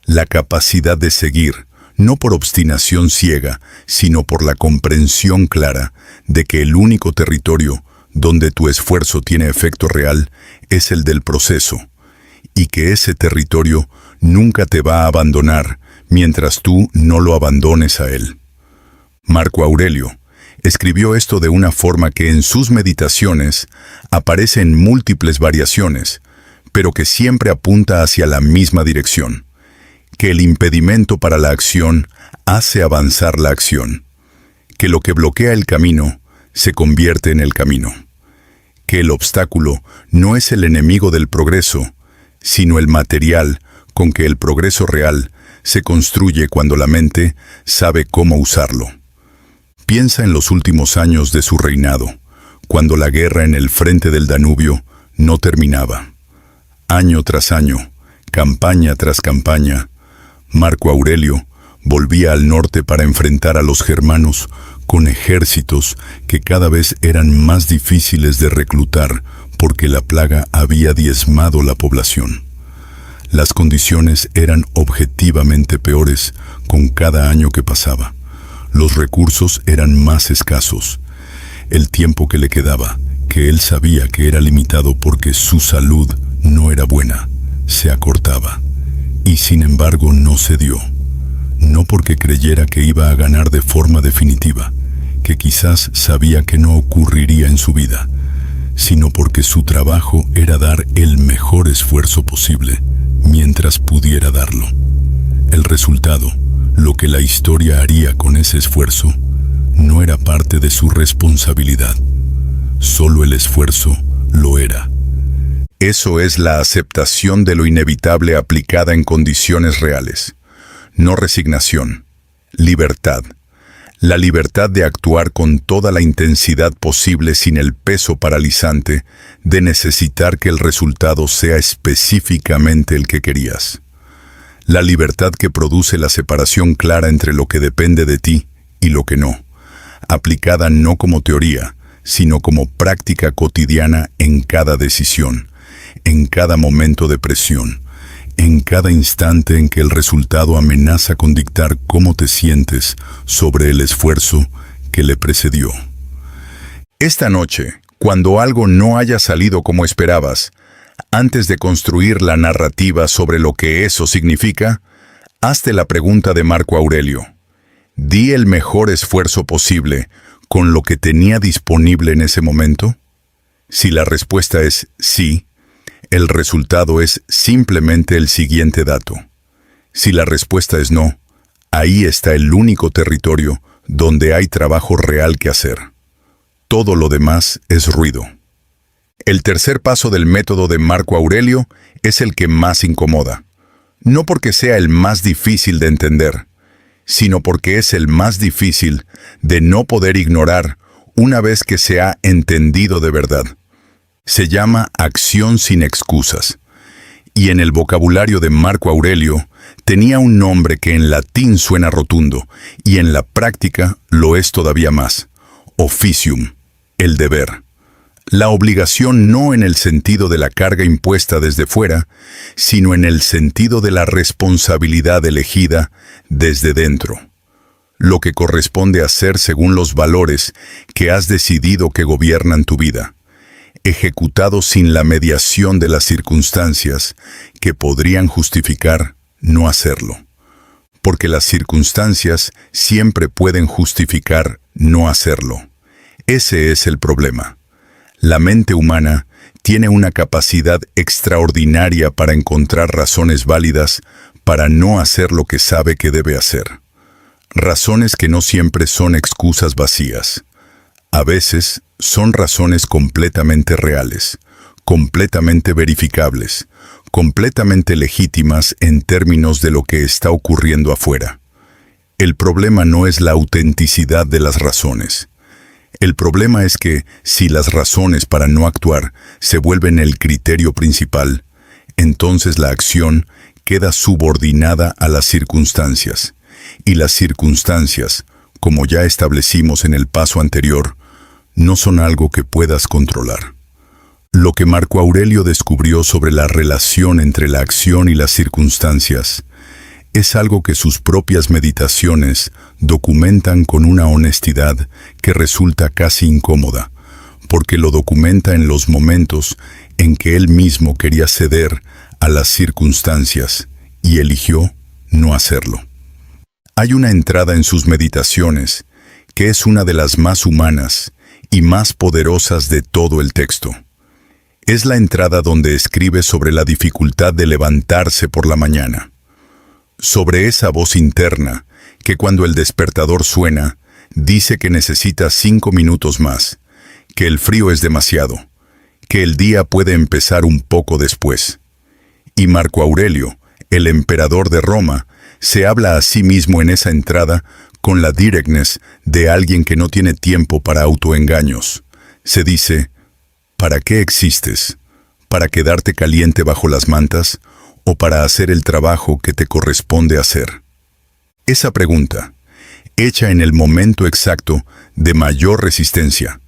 A: La capacidad de seguir, no por obstinación ciega, sino por la comprensión clara de que el único territorio donde tu esfuerzo tiene efecto real es el del proceso, y que ese territorio nunca te va a abandonar mientras tú no lo abandones a él. Marco Aurelio escribió esto de una forma que en sus meditaciones aparece en múltiples variaciones, pero que siempre apunta hacia la misma dirección: que el impedimento para la acción hace avanzar la acción, que lo que bloquea el camino se convierte en el camino, que el obstáculo no es el enemigo del progreso, sino el material con que el progreso real se construye cuando la mente sabe cómo usarlo. Piensa en los últimos años de su reinado, cuando la guerra en el frente del Danubio no terminaba. Año tras año, campaña tras campaña, Marco Aurelio volvía al norte para enfrentar a los germanos con ejércitos que cada vez eran más difíciles de reclutar porque la plaga había diezmado la población. Las condiciones eran objetivamente peores con cada año que pasaba. Los recursos eran más escasos. El tiempo que le quedaba, que él sabía que era limitado porque su salud no era buena, se acortaba. Y sin embargo no cedió. No porque creyera que iba a ganar de forma definitiva, que quizás sabía que no ocurriría en su vida, sino porque su trabajo era dar el mejor esfuerzo posible, mientras pudiera darlo. El resultado, lo que la historia haría con ese esfuerzo, no era parte de su responsabilidad. solo el esfuerzo lo era. Eso es la aceptación de lo inevitable aplicada en condiciones reales. No resignación, libertad. La libertad de actuar con toda la intensidad posible sin el peso paralizante de necesitar que el resultado sea específicamente el que querías. La libertad que produce la separación clara entre lo que depende de ti y lo que no, aplicada no como teoría, sino como práctica cotidiana en cada decisión, en cada momento de presión, en cada instante en que el resultado amenaza con dictar cómo te sientes sobre el esfuerzo que le precedió. Esta noche, cuando algo no haya salido como esperabas, antes de construir la narrativa sobre lo que eso significa, hazte la pregunta de Marco Aurelio. ¿Di el mejor esfuerzo posible con lo que tenía disponible en ese momento? Si la respuesta es sí, el resultado es simplemente el siguiente dato. Si la respuesta es no, ahí está el único territorio donde hay trabajo real que hacer. Todo lo demás es ruido. El tercer paso del método de Marco Aurelio es el que más incomoda. No porque sea el más difícil de entender, sino porque es el más difícil de no poder ignorar una vez que se ha entendido de verdad. Se llama acción sin excusas, y en el vocabulario de Marco Aurelio tenía un nombre que en latín suena rotundo, y en la práctica lo es todavía más: officium, el deber. La obligación no en el sentido de la carga impuesta desde fuera, sino en el sentido de la responsabilidad elegida desde dentro. Lo que corresponde hacer según los valores que has decidido que gobiernan tu vida, ejecutado sin la mediación de las circunstancias que podrían justificar no hacerlo. Porque las circunstancias siempre pueden justificar no hacerlo. Ese es el problema. La mente humana tiene una capacidad extraordinaria para encontrar razones válidas para no hacer lo que sabe que debe hacer. Razones que no siempre son excusas vacías. A veces son razones completamente reales, completamente verificables, completamente legítimas en términos de lo que está ocurriendo afuera. El problema no es la autenticidad de las razones. El problema es que, si las razones para no actuar se vuelven el criterio principal, entonces la acción queda subordinada a las circunstancias, y las circunstancias, como ya establecimos en el paso anterior, no son algo que puedas controlar. Lo que Marco Aurelio descubrió sobre la relación entre la acción y las circunstancias es algo que sus propias meditaciones documentan con una honestidad que resulta casi incómoda, porque lo documenta en los momentos en que él mismo quería ceder a las circunstancias y eligió no hacerlo. Hay una entrada en sus meditaciones que es una de las más humanas y más poderosas de todo el texto. Es la entrada donde escribe sobre la dificultad de levantarse por la mañana. Sobre esa voz interna que cuando el despertador suena, dice que necesita 5 minutos más, que el frío es demasiado, que el día puede empezar un poco después. Y Marco Aurelio, el emperador de Roma, se habla a sí mismo en esa entrada con la directness de alguien que no tiene tiempo para autoengaños. Se dice: ¿para qué existes? ¿Para quedarte caliente bajo las mantas o para hacer el trabajo que te corresponde hacer? Esa pregunta, hecha en el momento exacto de mayor resistencia,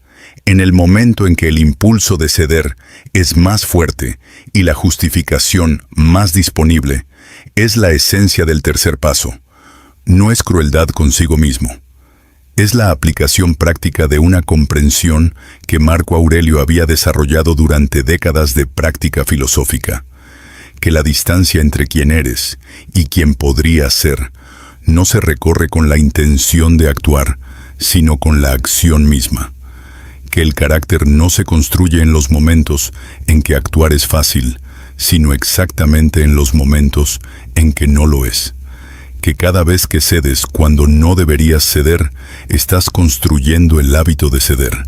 A: en el momento en que el impulso de ceder es más fuerte y la justificación más disponible, es la esencia del tercer paso. No es crueldad consigo mismo. Es la aplicación práctica de una comprensión que Marco Aurelio había desarrollado durante décadas de práctica filosófica, que la distancia entre quien eres y quien podrías ser no se recorre con la intención de actuar, sino con la acción misma, que el carácter no se construye en los momentos en que actuar es fácil, sino exactamente en los momentos en que no lo es, que cada vez que cedes cuando no deberías ceder, estás construyendo el hábito de ceder,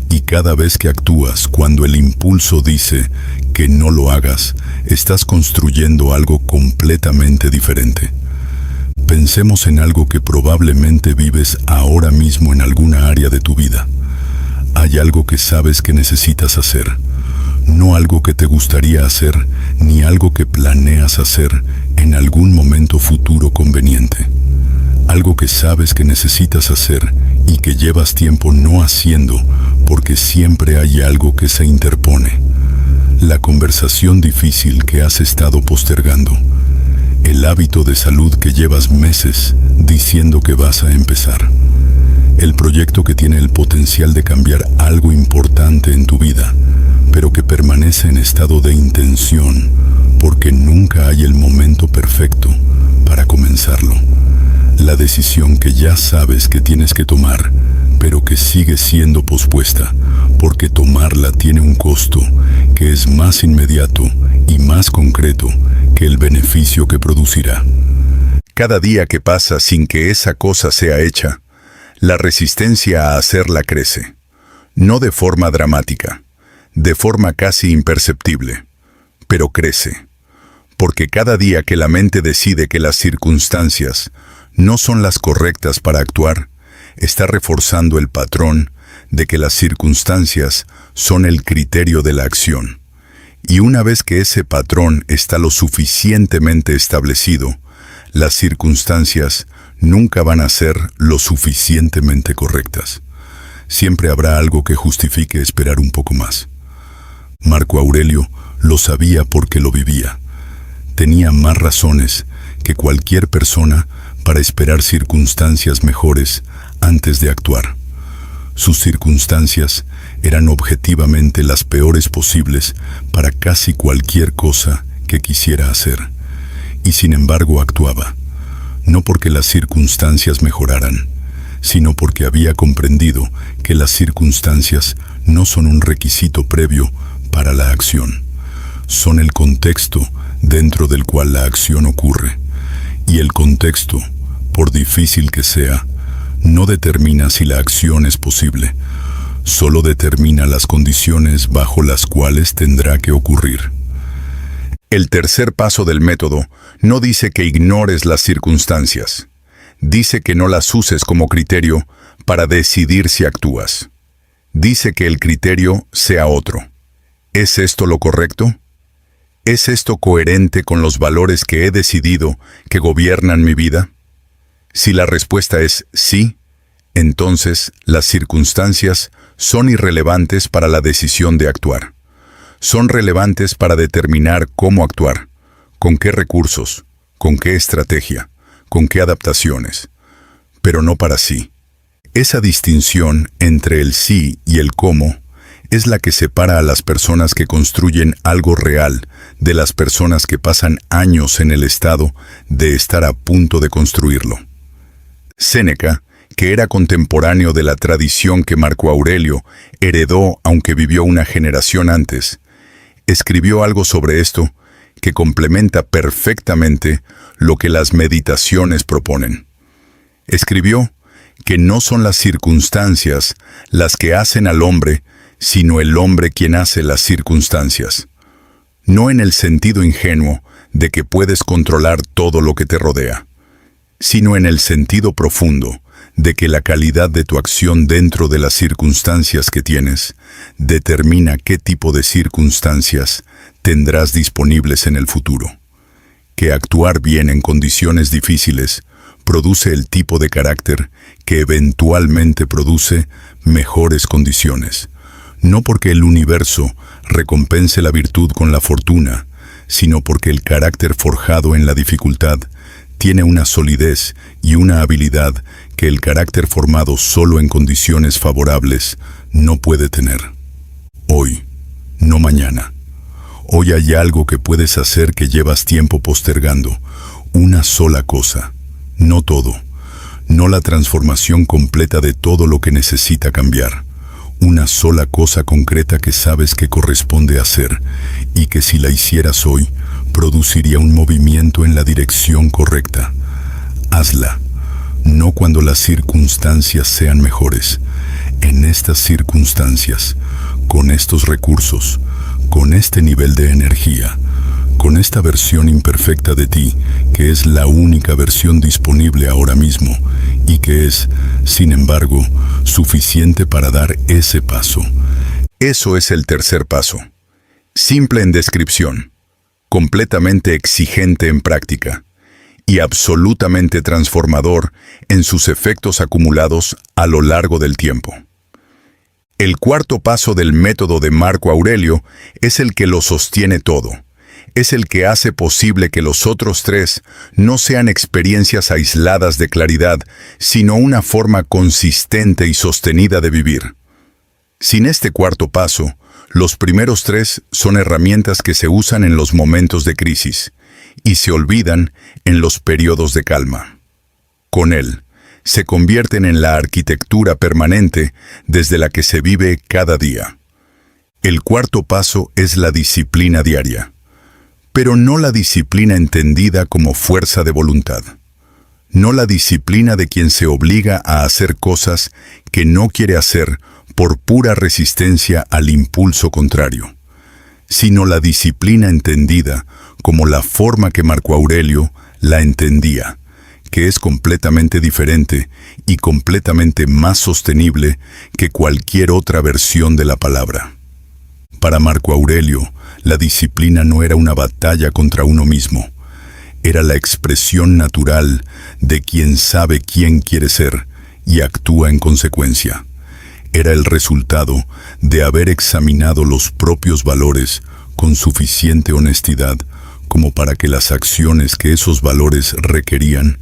A: Y cada vez que actúas, cuando el impulso dice que no lo hagas, estás construyendo algo completamente diferente. Pensemos en algo que probablemente vives ahora mismo en alguna área de tu vida. Hay algo que sabes que necesitas hacer, no algo que te gustaría hacer, ni algo que planeas hacer en algún momento futuro conveniente. Algo que sabes que necesitas hacer y que llevas tiempo no haciendo porque siempre hay algo que se interpone. La conversación difícil que has estado postergando. El hábito de salud que llevas meses diciendo que vas a empezar. El proyecto que tiene el potencial de cambiar algo importante en tu vida, pero que permanece en estado de intención porque nunca hay el momento perfecto para comenzarlo. La decisión que ya sabes que tienes que tomar, pero que sigue siendo pospuesta, porque tomarla tiene un costo que es más inmediato y más concreto que el beneficio que producirá. Cada día que pasa sin que esa cosa sea hecha, la resistencia a hacerla crece. No de forma dramática, de forma casi imperceptible, pero crece. Porque cada día que la mente decide que las circunstancias no son las correctas para actuar, está reforzando el patrón de que las circunstancias son el criterio de la acción. Y una vez que ese patrón está lo suficientemente establecido, las circunstancias nunca van a ser lo suficientemente correctas. Siempre habrá algo que justifique esperar un poco más. Marco Aurelio lo sabía porque lo vivía. Tenía más razones que cualquier persona para esperar circunstancias mejores antes de actuar. Sus circunstancias eran objetivamente las peores posibles para casi cualquier cosa que quisiera hacer. Y sin embargo actuaba, no porque las circunstancias mejoraran, sino porque había comprendido que las circunstancias no son un requisito previo para la acción. Son el contexto dentro del cual la acción ocurre. Y el contexto, por difícil que sea, no determina si la acción es posible, solo determina las condiciones bajo las cuales tendrá que ocurrir. El tercer paso del método no dice que ignores las circunstancias, dice que no las uses como criterio para decidir si actúas. Dice que el criterio sea otro. ¿Es esto lo correcto? ¿Es esto coherente con los valores que he decidido que gobiernan mi vida? Si la respuesta es sí, entonces las circunstancias son irrelevantes para la decisión de actuar. Son relevantes para determinar cómo actuar, con qué recursos, con qué estrategia, con qué adaptaciones, pero no para sí. Esa distinción entre el sí y el cómo es la que separa a las personas que construyen algo real de las personas que pasan años en el estado de estar a punto de construirlo. Séneca, que era contemporáneo de la tradición que Marco Aurelio heredó aunque vivió una generación antes, escribió algo sobre esto que complementa perfectamente lo que las meditaciones proponen. Escribió que no son las circunstancias las que hacen al hombre, sino el hombre quien hace las circunstancias. No en el sentido ingenuo de que puedes controlar todo lo que te rodea, sino en el sentido profundo de que la calidad de tu acción dentro de las circunstancias que tienes determina qué tipo de circunstancias tendrás disponibles en el futuro. Que actuar bien en condiciones difíciles produce el tipo de carácter que eventualmente produce mejores condiciones. No porque el universo recompense la virtud con la fortuna, sino porque el carácter forjado en la dificultad tiene una solidez y una habilidad que el carácter formado solo en condiciones favorables no puede tener. Hoy, no mañana. Hoy hay algo que puedes hacer que llevas tiempo postergando. Una sola cosa, no todo. No la transformación completa de todo lo que necesita cambiar. Una sola cosa concreta que sabes que corresponde hacer y que si la hicieras hoy, produciría un movimiento en la dirección correcta. Hazla, no cuando las circunstancias sean mejores. en estas circunstancias, con estos recursos, con este nivel de energía, con esta versión imperfecta de ti, que es la única versión disponible ahora mismo y que es, sin embargo, suficiente para dar ese paso. Eso es el tercer paso. Simple en descripción, completamente exigente en práctica y absolutamente transformador en sus efectos acumulados a lo largo del tiempo. El cuarto paso del método de Marco Aurelio es el que lo sostiene todo. Es el que hace posible que los otros tres no sean experiencias aisladas de claridad, sino una forma consistente y sostenida de vivir. Sin este cuarto paso, los primeros tres son herramientas que se usan en los momentos de crisis y se olvidan en los periodos de calma. Con él, se convierten en la arquitectura permanente desde la que se vive cada día. El cuarto paso es la disciplina diaria, pero no la disciplina entendida como fuerza de voluntad. No la disciplina de quien se obliga a hacer cosas que no quiere hacer por pura resistencia al impulso contrario, sino la disciplina entendida como la forma que Marco Aurelio la entendía, que es completamente diferente y completamente más sostenible que cualquier otra versión de la palabra. Para Marco Aurelio, la disciplina no era una batalla contra uno mismo, era la expresión natural de quien sabe quién quiere ser y actúa en consecuencia. Era el resultado de haber examinado los propios valores con suficiente honestidad como para que las acciones que esos valores requerían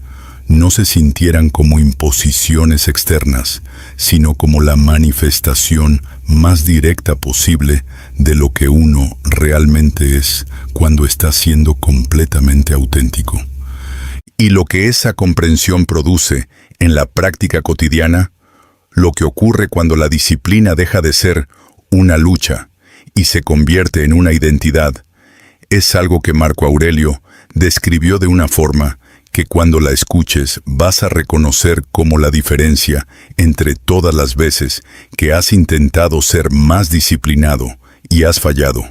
A: no se sintieran como imposiciones externas, sino como la manifestación más directa posible de lo que uno realmente es cuando está siendo completamente auténtico. Y lo que esa comprensión produce en la práctica cotidiana, lo que ocurre cuando la disciplina deja de ser una lucha y se convierte en una identidad, es algo que Marco Aurelio describió de una forma que cuando la escuches vas a reconocer como la diferencia entre todas las veces que has intentado ser más disciplinado y has fallado,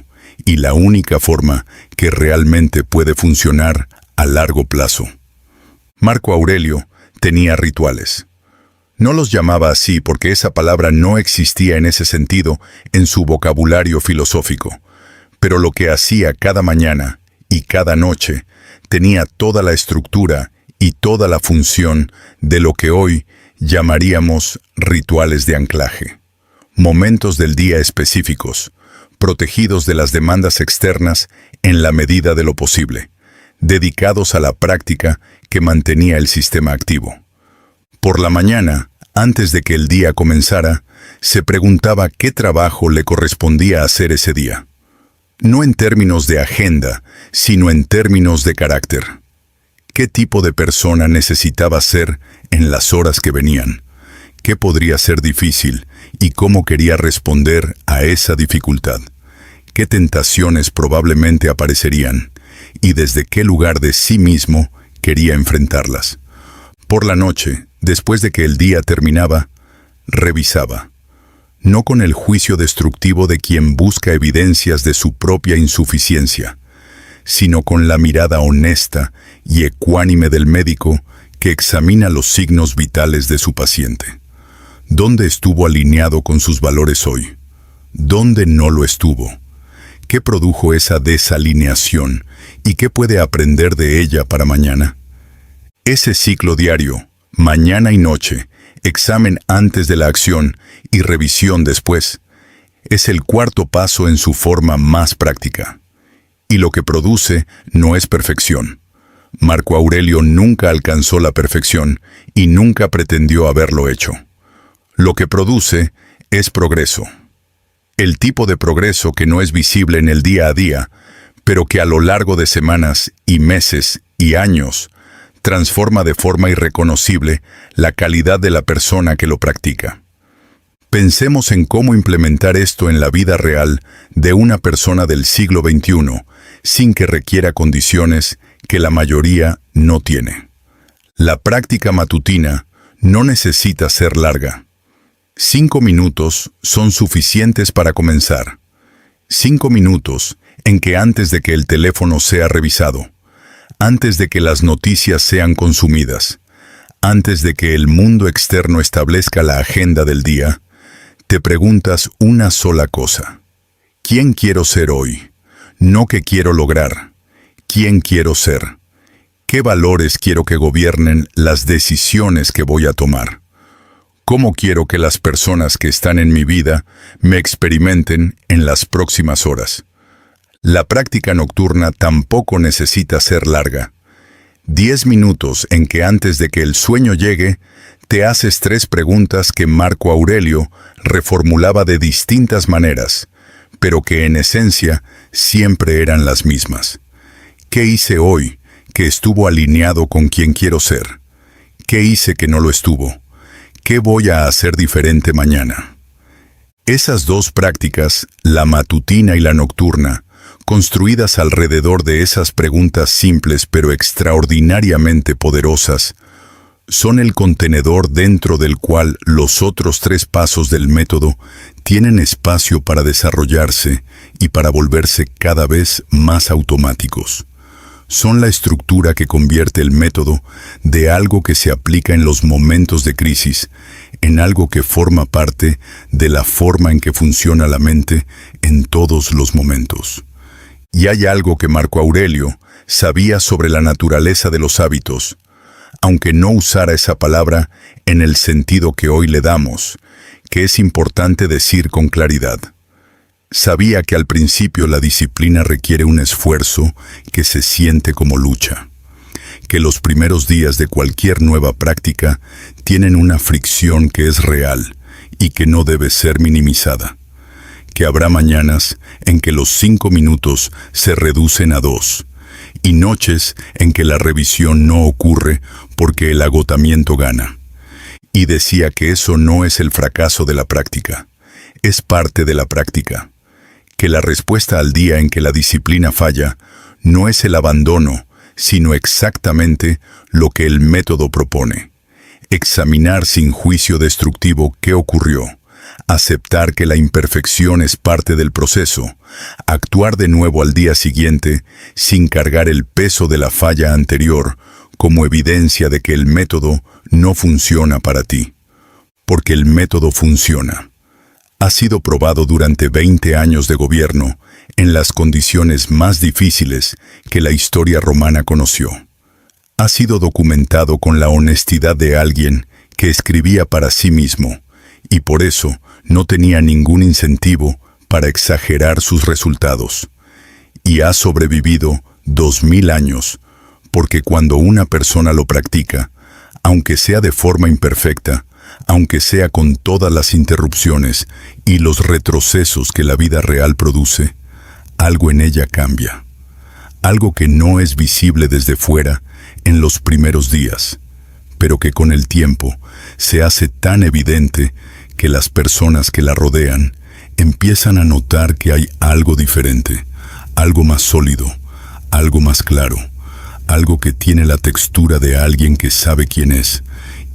A: y la única forma que realmente puede funcionar a largo plazo. Marco Aurelio tenía rituales. No los llamaba así porque esa palabra no existía en ese sentido en su vocabulario filosófico, pero lo que hacía cada mañana y cada noche tenía toda la estructura y toda la función de lo que hoy llamaríamos rituales de anclaje. Momentos del día específicos, protegidos de las demandas externas en la medida de lo posible, dedicados a la práctica que mantenía el sistema activo. Por la mañana, antes de que el día comenzara, se preguntaba qué trabajo le correspondía hacer ese día. No en términos de agenda, sino en términos de carácter. ¿Qué tipo de persona necesitaba ser en las horas que venían? ¿Qué podría ser difícil y cómo quería responder a esa dificultad? ¿Qué tentaciones probablemente aparecerían? ¿Y desde qué lugar de sí mismo quería enfrentarlas? Por la noche, después de que el día terminaba, revisaba. No con el juicio destructivo de quien busca evidencias de su propia insuficiencia, sino con la mirada honesta y ecuánime del médico que examina los signos vitales de su paciente. ¿Dónde estuvo alineado con sus valores hoy? ¿Dónde no lo estuvo? ¿Qué produjo esa desalineación y qué puede aprender de ella para mañana? Ese ciclo diario, mañana y noche, examen antes de la acción y revisión después, es el cuarto paso en su forma más práctica. Y lo que produce no es perfección. Marco Aurelio nunca alcanzó la perfección y nunca pretendió haberlo hecho. Lo que produce es progreso. El tipo de progreso que no es visible en el día a día, pero que a lo largo de semanas y meses y años transforma de forma irreconocible la calidad de la persona que lo practica. Pensemos en cómo implementar esto en la vida real de una persona del siglo XXI, sin que requiera condiciones que la mayoría no tiene. La práctica matutina no necesita ser larga. 5 minutos son suficientes para comenzar. 5 minutos en que antes de que el teléfono sea revisado, antes de que las noticias sean consumidas, antes de que el mundo externo establezca la agenda del día, te preguntas una sola cosa. ¿Quién quiero ser hoy? No qué quiero lograr. ¿Quién quiero ser? ¿Qué valores quiero que gobiernen las decisiones que voy a tomar? ¿Cómo quiero que las personas que están en mi vida me experimenten en las próximas horas? La práctica nocturna tampoco necesita ser larga. 10 minutos en que antes de que el sueño llegue, te haces 3 preguntas que Marco Aurelio reformulaba de distintas maneras, pero que en esencia siempre eran las mismas. ¿Qué hice hoy que estuvo alineado con quien quiero ser? ¿Qué hice que no lo estuvo? ¿Qué voy a hacer diferente mañana? Esas 2 prácticas, la matutina y la nocturna, construidas alrededor de esas preguntas simples pero extraordinariamente poderosas, son el contenedor dentro del cual los otros 3 pasos del método tienen espacio para desarrollarse y para volverse cada vez más automáticos. Son la estructura que convierte el método de algo que se aplica en los momentos de crisis en algo que forma parte de la forma en que funciona la mente en todos los momentos. Y hay algo que Marco Aurelio sabía sobre la naturaleza de los hábitos, aunque no usara esa palabra en el sentido que hoy le damos, que es importante decir con claridad. Sabía que al principio la disciplina requiere un esfuerzo que se siente como lucha, que los primeros días de cualquier nueva práctica tienen una fricción que es real y que no debe ser minimizada, que habrá mañanas en que los 5 minutos se reducen a 2, y noches en que la revisión no ocurre porque el agotamiento gana. Y decía que eso no es el fracaso de la práctica, es parte de la práctica. Que la respuesta al día en que la disciplina falla no es el abandono, sino exactamente lo que el método propone. Examinar sin juicio destructivo qué ocurrió, aceptar que la imperfección es parte del proceso, actuar de nuevo al día siguiente sin cargar el peso de la falla anterior como evidencia de que el método no funciona para ti. Porque el método funciona. Ha sido probado durante 20 años de gobierno en las condiciones más difíciles que la historia romana conoció. Ha sido documentado con la honestidad de alguien que escribía para sí mismo y por eso no tenía ningún incentivo para exagerar sus resultados. Y ha sobrevivido 2000 años, porque cuando una persona lo practica, aunque sea de forma imperfecta, aunque sea con todas las interrupciones y los retrocesos que la vida real produce, algo en ella cambia. Algo que no es visible desde fuera en los primeros días, pero que con el tiempo se hace tan evidente que las personas que la rodean empiezan a notar que hay algo diferente, algo más sólido, algo más claro, algo que tiene la textura de alguien que sabe quién es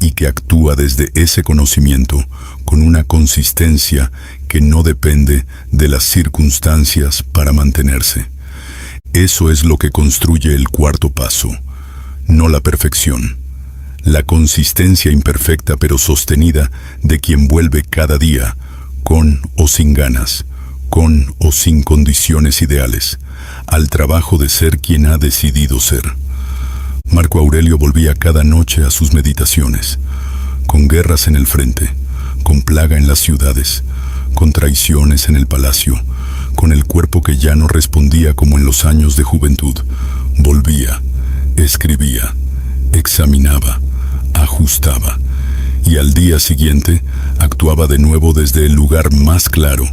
A: y que actúa desde ese conocimiento con una consistencia que no depende de las circunstancias para mantenerse. Eso es lo que construye el 4º paso, no la perfección. La consistencia imperfecta pero sostenida de quien vuelve cada día, con o sin ganas, con o sin condiciones ideales, al trabajo de ser quien ha decidido ser. Marco Aurelio volvía cada noche a sus meditaciones, con guerras en el frente, con plaga en las ciudades, con traiciones en el palacio, con el cuerpo que ya no respondía como en los años de juventud. Volvía, escribía, examinaba, ajustaba, y al día siguiente actuaba de nuevo desde el lugar más claro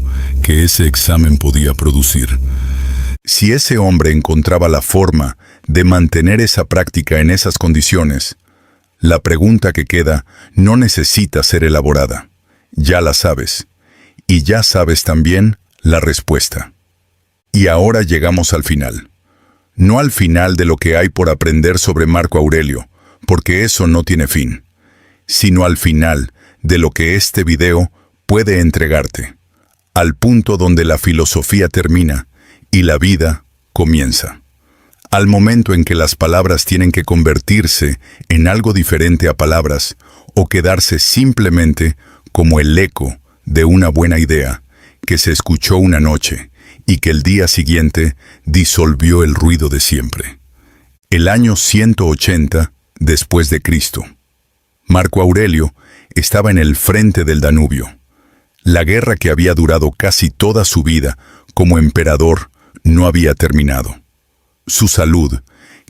A: que ese examen podía producir. Si ese hombre encontraba la forma de mantener esa práctica en esas condiciones, la pregunta que queda no necesita ser elaborada. Ya la sabes. Y ya sabes también la respuesta. Y ahora llegamos al final. No al final de lo que hay por aprender sobre Marco Aurelio, porque eso no tiene fin, sino al final de lo que este video puede entregarte, al punto donde la filosofía termina y la vida comienza. Al momento en que las palabras tienen que convertirse en algo diferente a palabras o quedarse simplemente como el eco de una buena idea que se escuchó una noche y que el día siguiente disolvió el ruido de siempre. El año 180 después de Cristo. Marco Aurelio estaba en el frente del Danubio. La guerra que había durado casi toda su vida como emperador no había terminado. Su salud,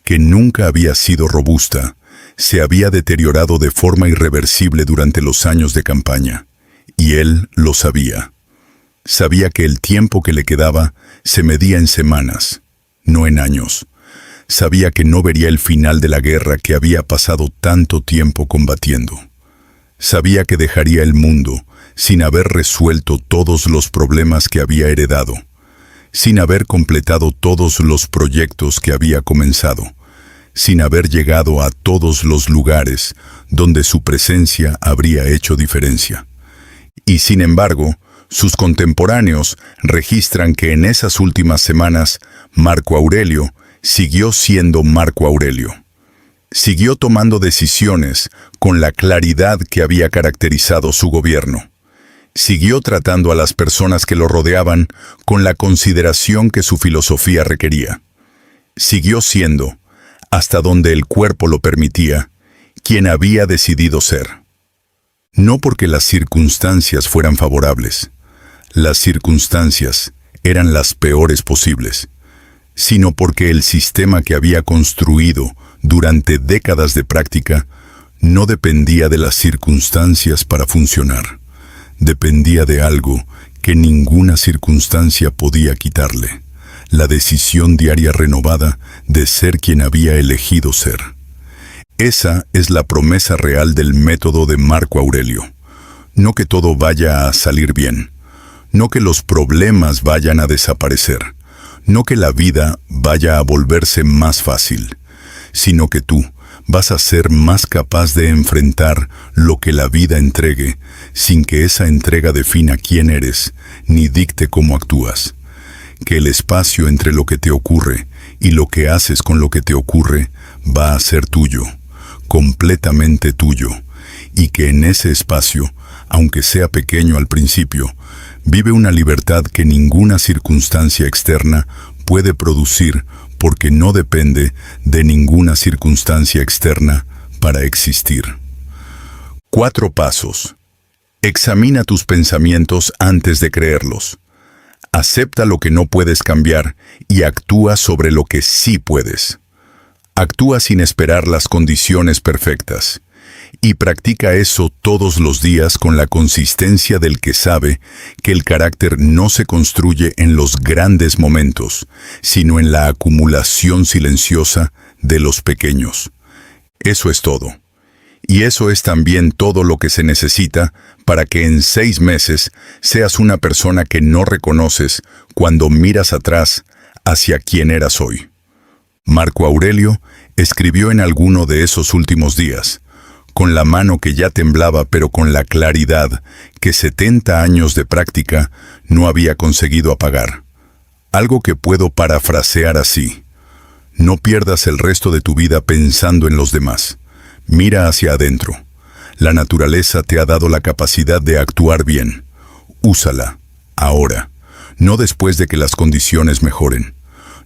A: que nunca había sido robusta, se había deteriorado de forma irreversible durante los años de campaña, y él lo sabía. Sabía que el tiempo que le quedaba se medía en semanas, no en años. Sabía que no vería el final de la guerra que había pasado tanto tiempo combatiendo. Sabía que dejaría el mundo sin haber resuelto todos los problemas que había heredado, sin haber completado todos los proyectos que había comenzado, sin haber llegado a todos los lugares donde su presencia habría hecho diferencia. Y sin embargo, sus contemporáneos registran que en esas últimas semanas Marco Aurelio siguió siendo Marco Aurelio. Siguió tomando decisiones con la claridad que había caracterizado su gobierno. Siguió tratando a las personas que lo rodeaban con la consideración que su filosofía requería. Siguió siendo, hasta donde el cuerpo lo permitía, quien había decidido ser. No porque las circunstancias fueran favorables, las circunstancias eran las peores posibles, sino porque el sistema que había construido durante décadas de práctica no dependía de las circunstancias para funcionar. Dependía de algo que ninguna circunstancia podía quitarle: la decisión diaria renovada de ser quien había elegido ser. Esa es la promesa real del método de Marco Aurelio. No que todo vaya a salir bien, no que los problemas vayan a desaparecer, no que la vida vaya a volverse más fácil, sino que tú vas a ser más capaz de enfrentar lo que la vida entregue, sin que esa entrega defina quién eres, ni dicte cómo actúas. Que el espacio entre lo que te ocurre y lo que haces con lo que te ocurre va a ser tuyo, completamente tuyo, y que en ese espacio, aunque sea pequeño al principio, vive una libertad que ninguna circunstancia externa puede producir, porque no depende de ninguna circunstancia externa para existir. 4 pasos. Examina tus pensamientos antes de creerlos. Acepta lo que no puedes cambiar y actúa sobre lo que sí puedes. Actúa sin esperar las condiciones perfectas. Y practica eso todos los días con la consistencia del que sabe que el carácter no se construye en los grandes momentos, sino en la acumulación silenciosa de los pequeños. Eso es todo. Y eso es también todo lo que se necesita para que en 6 meses seas una persona que no reconoces cuando miras atrás hacia quién eras hoy. Marco Aurelio escribió en alguno de esos últimos días, con la mano que ya temblaba, pero con la claridad que 70 años de práctica no había conseguido apagar. Algo que puedo parafrasear así: no pierdas el resto de tu vida pensando en los demás. Mira hacia adentro. La naturaleza te ha dado la capacidad de actuar bien. Úsala, ahora, no después de que las condiciones mejoren.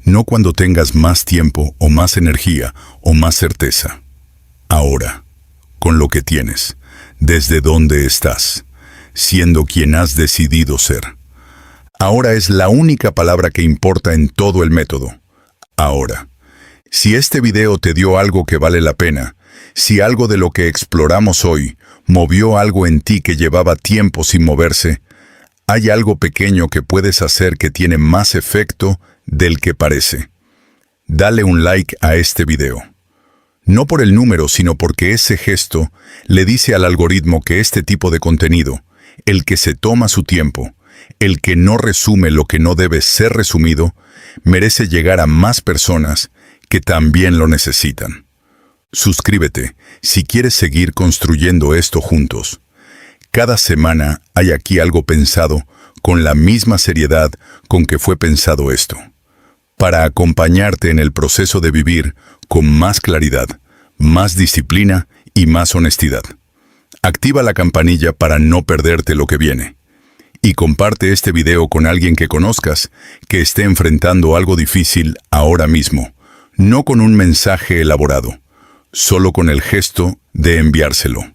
A: No cuando tengas más tiempo o más energía o más certeza. Ahora, con lo que tienes, desde donde estás, siendo quien has decidido ser. Ahora es la única palabra que importa en todo el método. Ahora. Si este video te dio algo que vale la pena, si algo de lo que exploramos hoy movió algo en ti que llevaba tiempo sin moverse, hay algo pequeño que puedes hacer que tiene más efecto del que parece. Dale un like a este video. No por el número, sino porque ese gesto le dice al algoritmo que este tipo de contenido, el que se toma su tiempo, el que no resume lo que no debe ser resumido, merece llegar a más personas que también lo necesitan. Suscríbete si quieres seguir construyendo esto juntos. Cada semana hay aquí algo pensado con la misma seriedad con que fue pensado esto, para acompañarte en el proceso de vivir con más claridad, más disciplina y más honestidad. Activa la campanilla para no perderte lo que viene. Y comparte este video con alguien que conozcas que esté enfrentando algo difícil ahora mismo, no con un mensaje elaborado, solo con el gesto de enviárselo.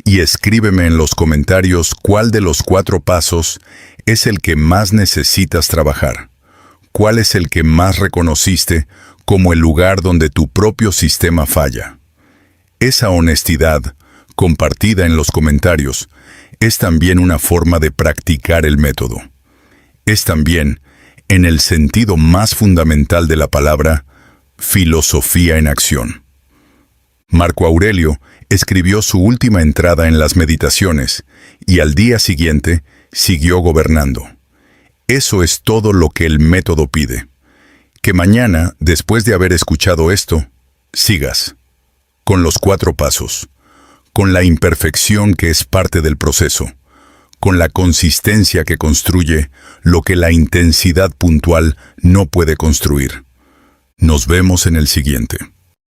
A: Y escríbeme en los comentarios cuál de los 4 pasos es el que más necesitas trabajar. ¿Cuál es el que más reconociste como el lugar donde tu propio sistema falla? Esa honestidad, compartida en los comentarios, es también una forma de practicar el método. Es también, en el sentido más fundamental de la palabra, filosofía en acción. Marco Aurelio escribió su última entrada en las Meditaciones y al día siguiente siguió gobernando. Eso es todo lo que el método pide. Que mañana, después de haber escuchado esto, sigas con los 4 pasos, con la imperfección que es parte del proceso, con la consistencia que construye lo que la intensidad puntual no puede construir. Nos vemos en el siguiente.